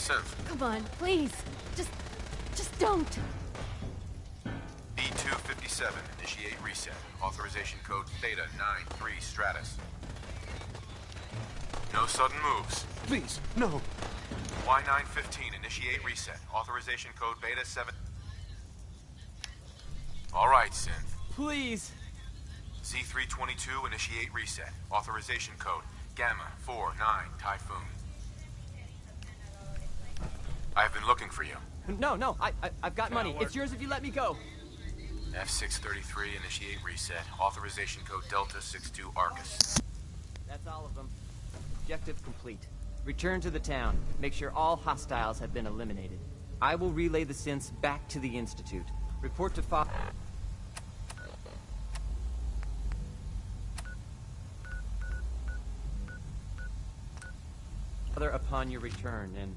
Synth. Come on, please. Just don't. B257, initiate reset. Authorization code Theta 93 Stratus. No sudden moves. Please, no. Y915, initiate reset. Authorization code Beta 7. All right, Synth. Please. Z322, initiate reset. Authorization code Gamma 49 Typhoon. I've been looking for you. No, I've got money. It's yours if you let me go. F633, initiate reset. Authorization code Delta 62 Arcus. That's all of them. Objective complete. Return to the town. Make sure all hostiles have been eliminated. I will relay the synths back to the Institute. Report to Father upon your return, and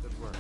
good work.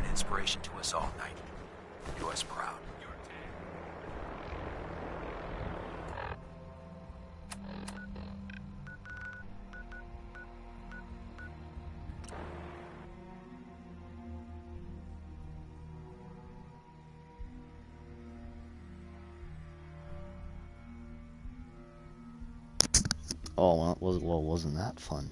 Inspiration to us all, Knight. Do us proud. Oh, well, wasn't that fun?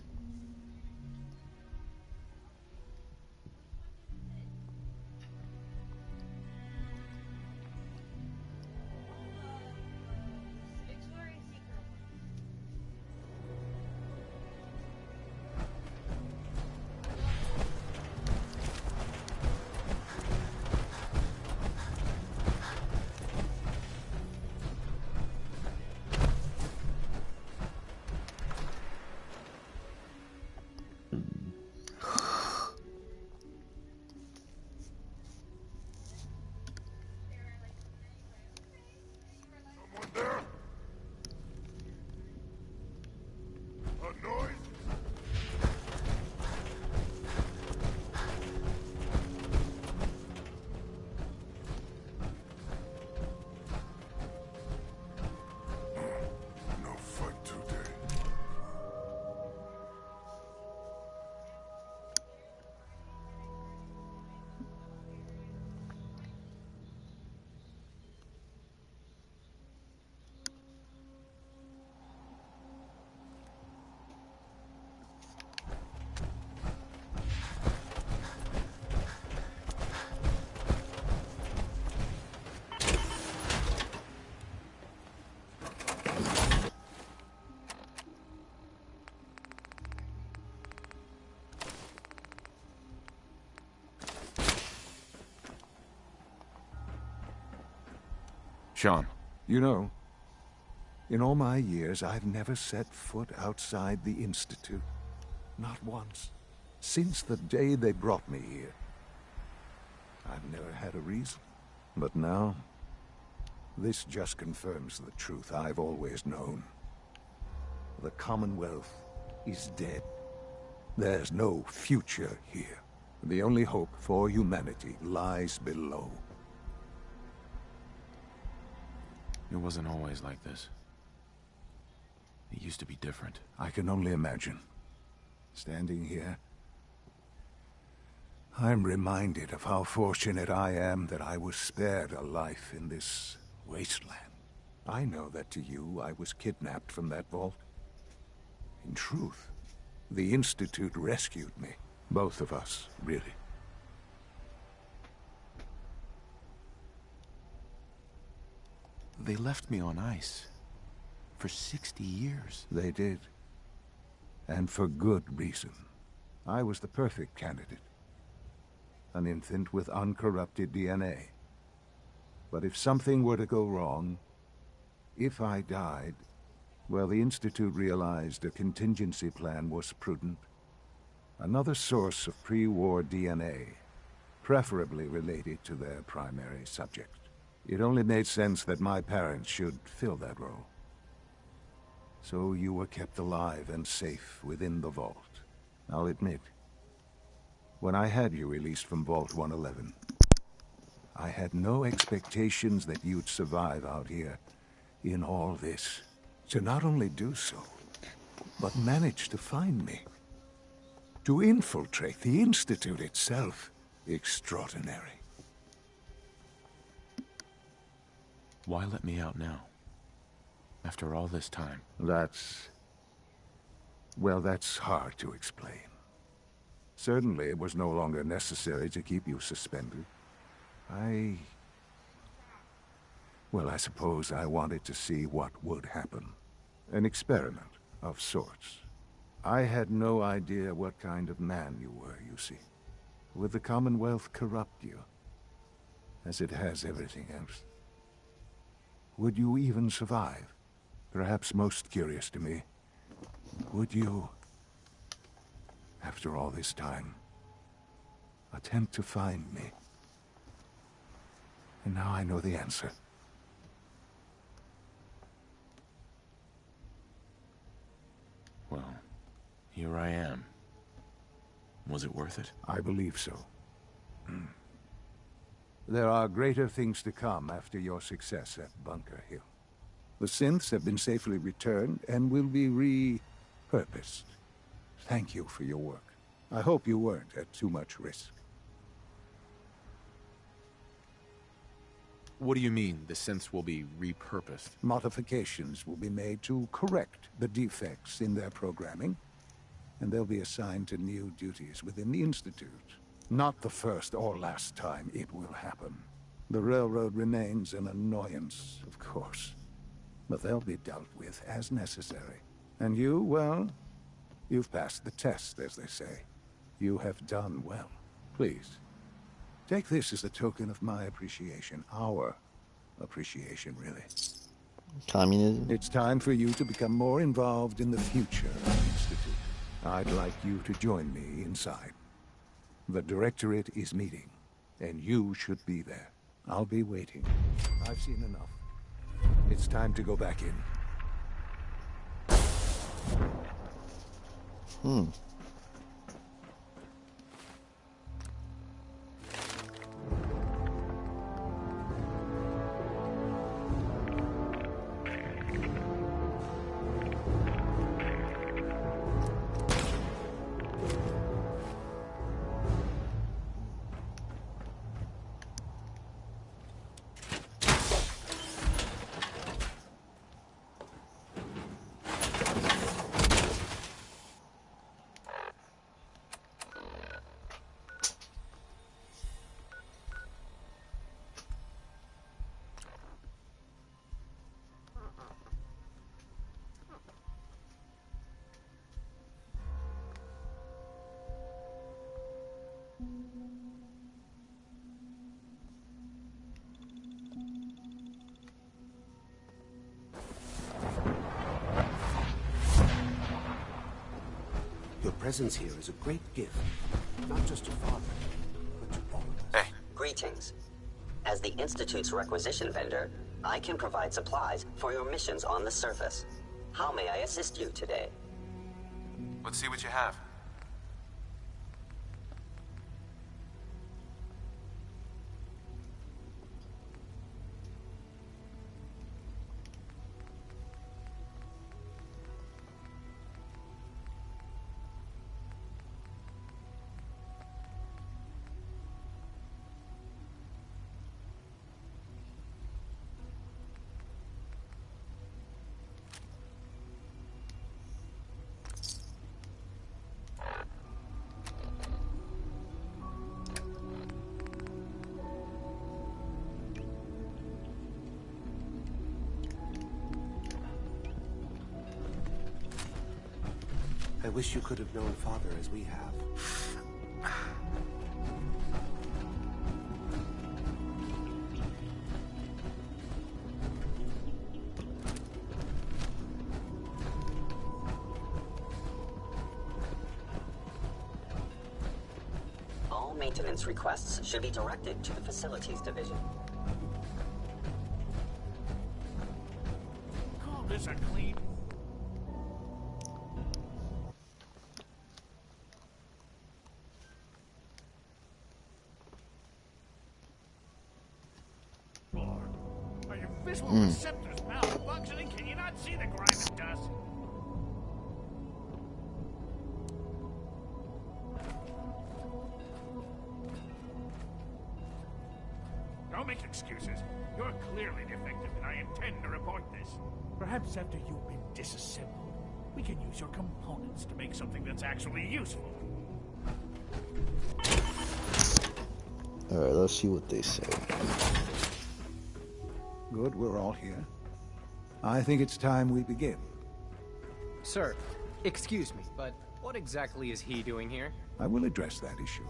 Sean. You know, in all my years, I've never set foot outside the Institute. Not once. Since the day they brought me here. I've never had a reason. But now, this just confirms the truth I've always known. The Commonwealth is dead. There's no future here. The only hope for humanity lies below. It wasn't always like this. It used to be different. I can only imagine. Standing here, I'm reminded of how fortunate I am that I was spared a life in this wasteland. I know that to you, I was kidnapped from that vault. In truth, the Institute rescued me. Both of us, really. They left me on ice. For 60 years. They did. And for good reason. I was the perfect candidate. An infant with uncorrupted DNA. But if something were to go wrong, if I died, well, the Institute realized a contingency plan was prudent. Another source of pre-war DNA, preferably related to their primary subject. It only made sense that my parents should fill that role. So you were kept alive and safe within the vault. I'll admit, when I had you released from Vault 111, I had no expectations that you'd survive out here in all this. To not only do so, but manage to find me. To infiltrate the Institute itself. Extraordinary. Why let me out now? After all this time? Well, that's hard to explain. Certainly, it was no longer necessary to keep you suspended. Well, I suppose I wanted to see what would happen. An experiment of sorts. I had no idea what kind of man you were, you see. Would the Commonwealth corrupt you? As it has everything else? Would you even survive? Perhaps most curious to me, would you, after all this time, attempt to find me? And now I know the answer. Well, here I am. Was it worth it? I believe so. There are greater things to come after your success at Bunker Hill. The synths have been safely returned and will be repurposed. Thank you for your work. I hope you weren't at too much risk. What do you mean, the synths will be repurposed? Modifications will be made to correct the defects in their programming, and they'll be assigned to new duties within the Institute. Not the first or last time it will happen. The railroad remains an annoyance, of course, but they'll be dealt with as necessary. And you, well, you've passed the test, as they say. You have done well. Please, take this as a token of my appreciation. Our appreciation, really. Communism? It's time for you to become more involved in the future of the Institute. I'd like you to join me inside. The Directorate is meeting, and you should be there. I'll be waiting. I've seen enough. It's time to go back in. presence here is a great gift, not just to Father, but to all of us. Hey. Greetings. As the Institute's requisition vendor, I can provide supplies for your missions on the surface. How may I assist you today? Let's see what you have. I wish you could have known Father as we have. All maintenance requests should be directed to the Facilities Division. Call this a clean... Are your visual receptors malfunctioning? Can you not see the grime and dust? Don't make excuses. You're clearly defective, and I intend to report this. Perhaps after you've been disassembled, we can use your components to make something that's actually useful. Alright, let's see what they say. Good, we're all here. I think it's time we begin. Sir, excuse me, but what exactly is he doing here? I will address that issue.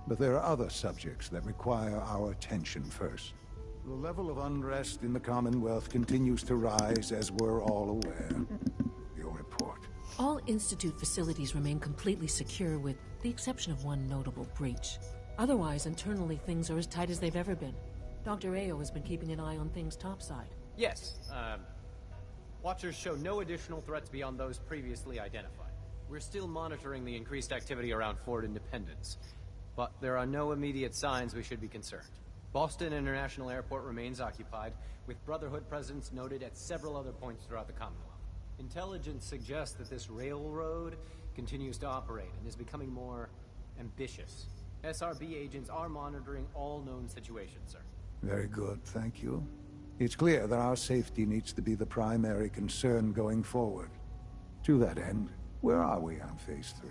But there are other subjects that require our attention first. The level of unrest in the Commonwealth continues to rise, as we're all aware. Your report. All Institute facilities remain completely secure with the exception of one notable breach. Otherwise, internally, things are as tight as they've ever been. Dr. Ayo has been keeping an eye on things topside. Yes, Watchers show no additional threats beyond those previously identified. We're still monitoring the increased activity around Fort Independence, but there are no immediate signs we should be concerned. Boston International Airport remains occupied, with Brotherhood presence noted at several other points throughout the Commonwealth. Intelligence suggests that this railroad continues to operate and is becoming more ambitious. SRB agents are monitoring all known situations, sir. Very good, thank you. It's clear that our safety needs to be the primary concern going forward. To that end, where are we on Phase 3?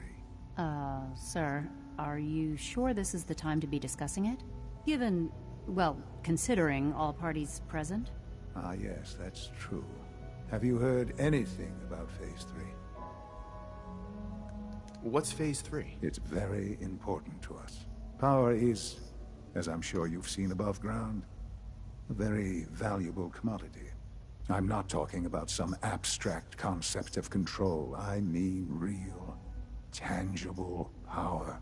Sir, are you sure this is the time to be discussing it? Given, well, considering all parties present? Ah, yes, that's true. Have you heard anything about Phase 3? What's Phase 3? It's very important to us. Power is, as I'm sure you've seen above ground, a very valuable commodity. I'm not talking about some abstract concept of control. I mean real, tangible power.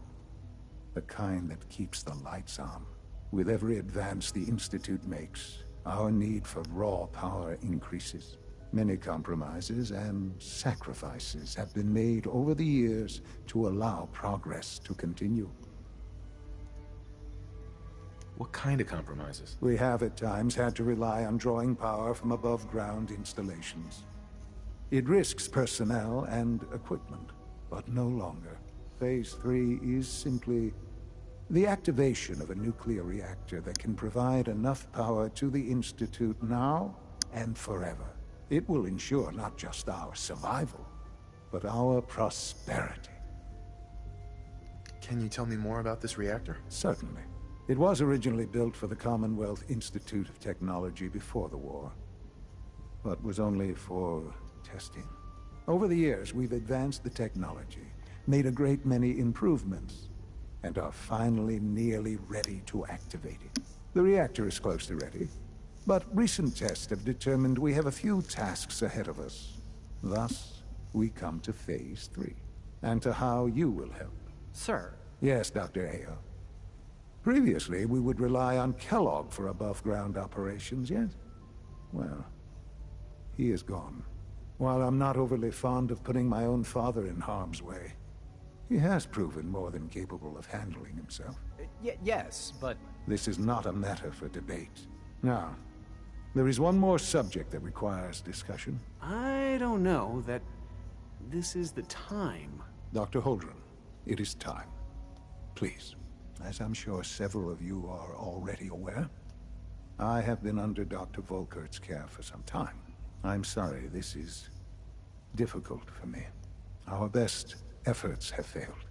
The kind that keeps the lights on. With every advance the Institute makes, our need for raw power increases. Many compromises and sacrifices have been made over the years to allow progress to continue. What kind of compromises? We have at times had to rely on drawing power from above-ground installations. It risks personnel and equipment, but no longer. Phase 3 is simply the activation of a nuclear reactor that can provide enough power to the Institute now and forever. It will ensure not just our survival, but our prosperity. Can you tell me more about this reactor? Certainly. It was originally built for the Commonwealth Institute of Technology before the war, but was only for testing. Over the years, we've advanced the technology, made a great many improvements, and are finally nearly ready to activate it. The reactor is close to ready, but recent tests have determined we have a few tasks ahead of us. Thus, we come to Phase 3. and to how you will help. Sir. Yes, Dr. Ayo. Previously, we would rely on Kellogg for above-ground operations, yes? Well, he is gone. While I'm not overly fond of putting my own father in harm's way, he has proven more than capable of handling himself. Yes, but... This is not a matter for debate. Now, there is one more subject that requires discussion. I don't know that this is the time. Dr. Holdren, it is time. Please, as I'm sure several of you are already aware, I have been under Dr. Volkert's care for some time. I'm sorry, this is difficult for me. Our best efforts have failed.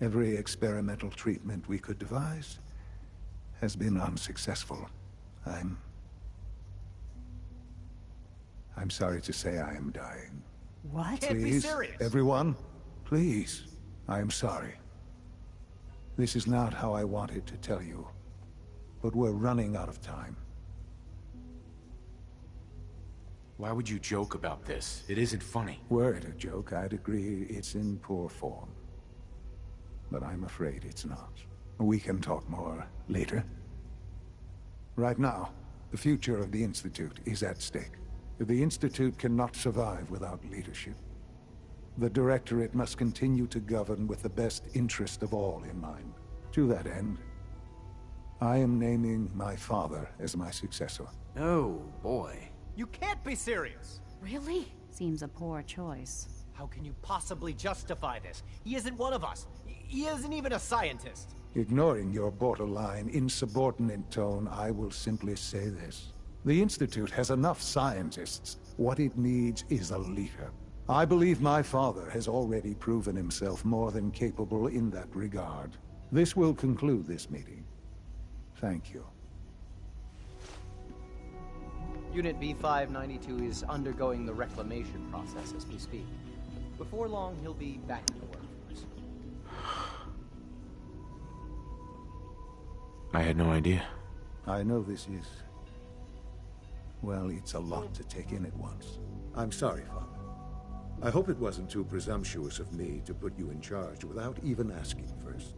Every experimental treatment we could devise has been unsuccessful. I'm sorry to say I am dying. What? Can't be serious. Everyone, please. I am sorry. This is not how I wanted to tell you, but we're running out of time. Why would you joke about this? It isn't funny. Were it a joke, I'd agree it's in poor form. But I'm afraid it's not. We can talk more later. Right now, the future of the Institute is at stake. The Institute cannot survive without leadership. The Directorate must continue to govern with the best interest of all in mind. To that end, I am naming my father as my successor. Oh, boy. You can't be serious! Really? Seems a poor choice. How can you possibly justify this? He isn't one of us. He isn't even a scientist. Ignoring your borderline, insubordinate tone, I will simply say this. The Institute has enough scientists. What it needs is a leader. I believe my father has already proven himself more than capable in that regard. This will conclude this meeting. Thank you. Unit B592 is undergoing the reclamation process as we speak. Before long, he'll be back in the workforce. I had no idea. I know this is... well, it's a lot to take in at once. I'm sorry, Father. I hope it wasn't too presumptuous of me to put you in charge without even asking first.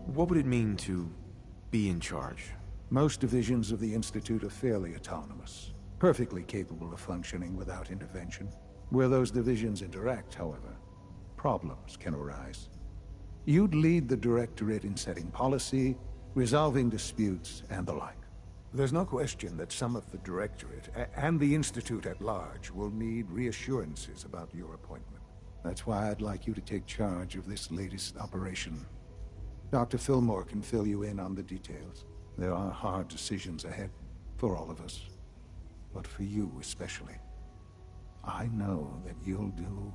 What would it mean to be in charge? Most divisions of the Institute are fairly autonomous, perfectly capable of functioning without intervention. Where those divisions interact, however, problems can arise. You'd lead the Directorate in setting policy, resolving disputes, and the like. There's no question that some of the Directorate, and the Institute at large, will need reassurances about your appointment. That's why I'd like you to take charge of this latest operation. Dr. Fillmore can fill you in on the details. There are hard decisions ahead, for all of us. But for you especially. I know that you'll do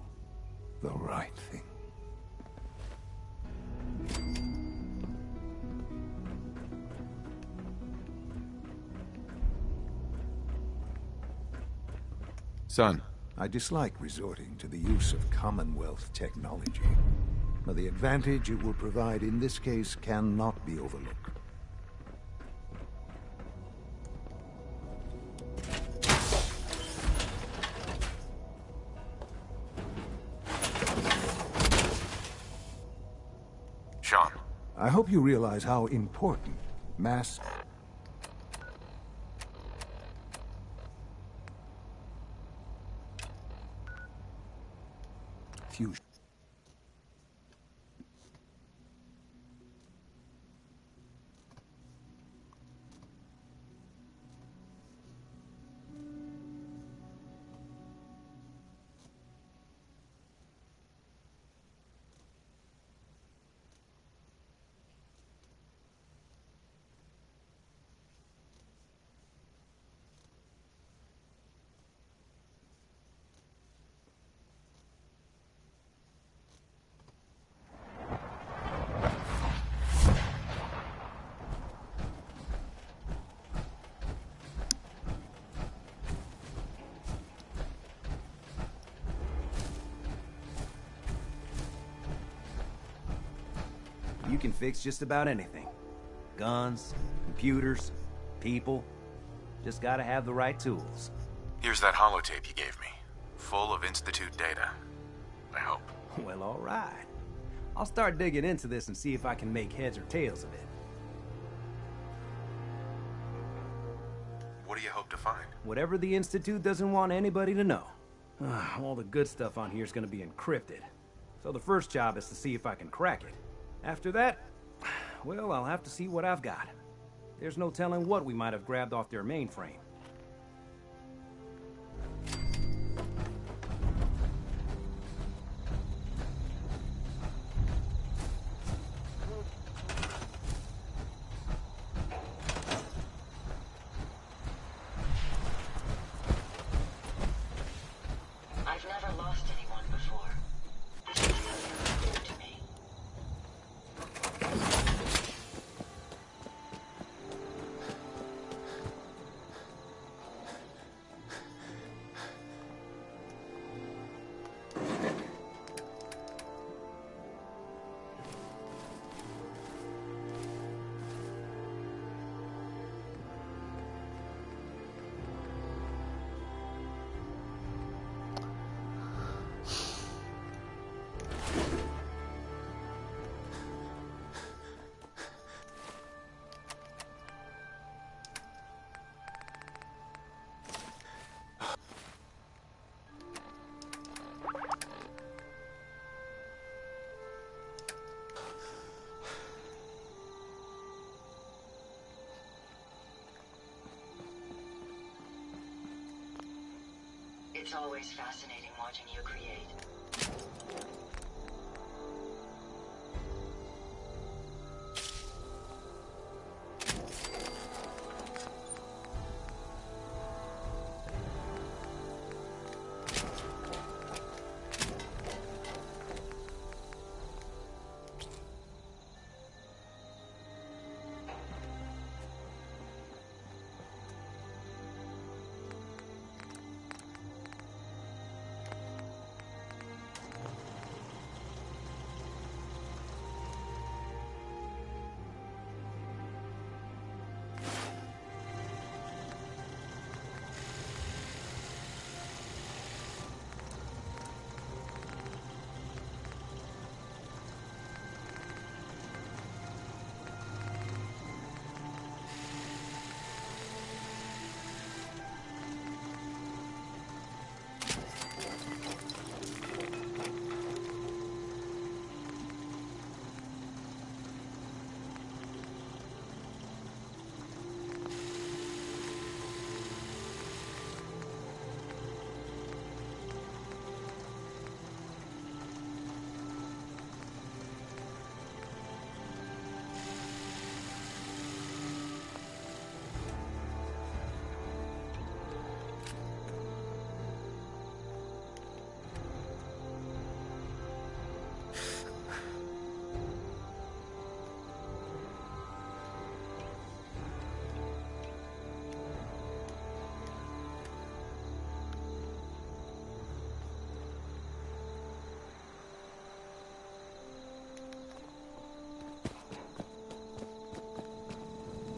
the right thing. Son. I dislike resorting to the use of Commonwealth technology, but the advantage it will provide in this case cannot be overlooked. Sean. I hope you realize how important mass... fusion. You can fix just about anything. Guns, computers, people. Just gotta have the right tools. Here's that holotape you gave me. Full of Institute data. I hope. Well, all right. I'll start digging into this and see if I can make heads or tails of it. What do you hope to find? Whatever the Institute doesn't want anybody to know. All the good stuff on here is going to be encrypted. So the first job is to see if I can crack it. After that, well, I'll have to see what I've got. There's no telling what we might have grabbed off their mainframe. I've never lost anyone before. This is something new to me. It's always fascinating watching you create.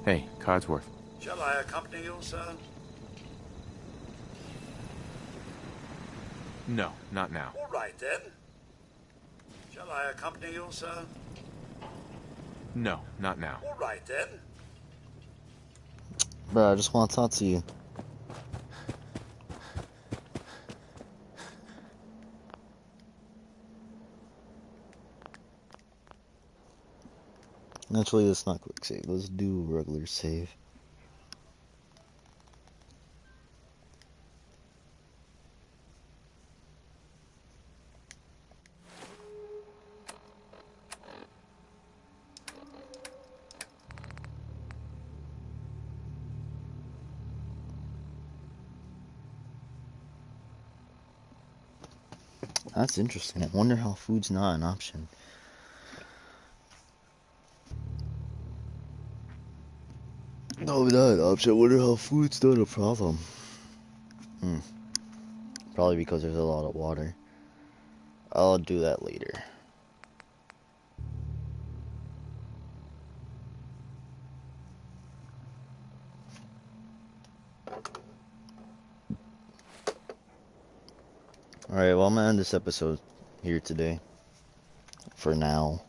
Hey, Codsworth. Shall I accompany you, sir? No, not now. All right, then. Shall I accompany you, sir? No, not now. All right, then. Bro, I just want to talk to you. Actually, let's not quick save. Let's do regular save. That's interesting. I wonder how food's not an option. No, not an option. I wonder how food's not a problem. Probably because there's a lot of water. I'll do that later. Alright, well, I'm gonna end this episode here today. For now.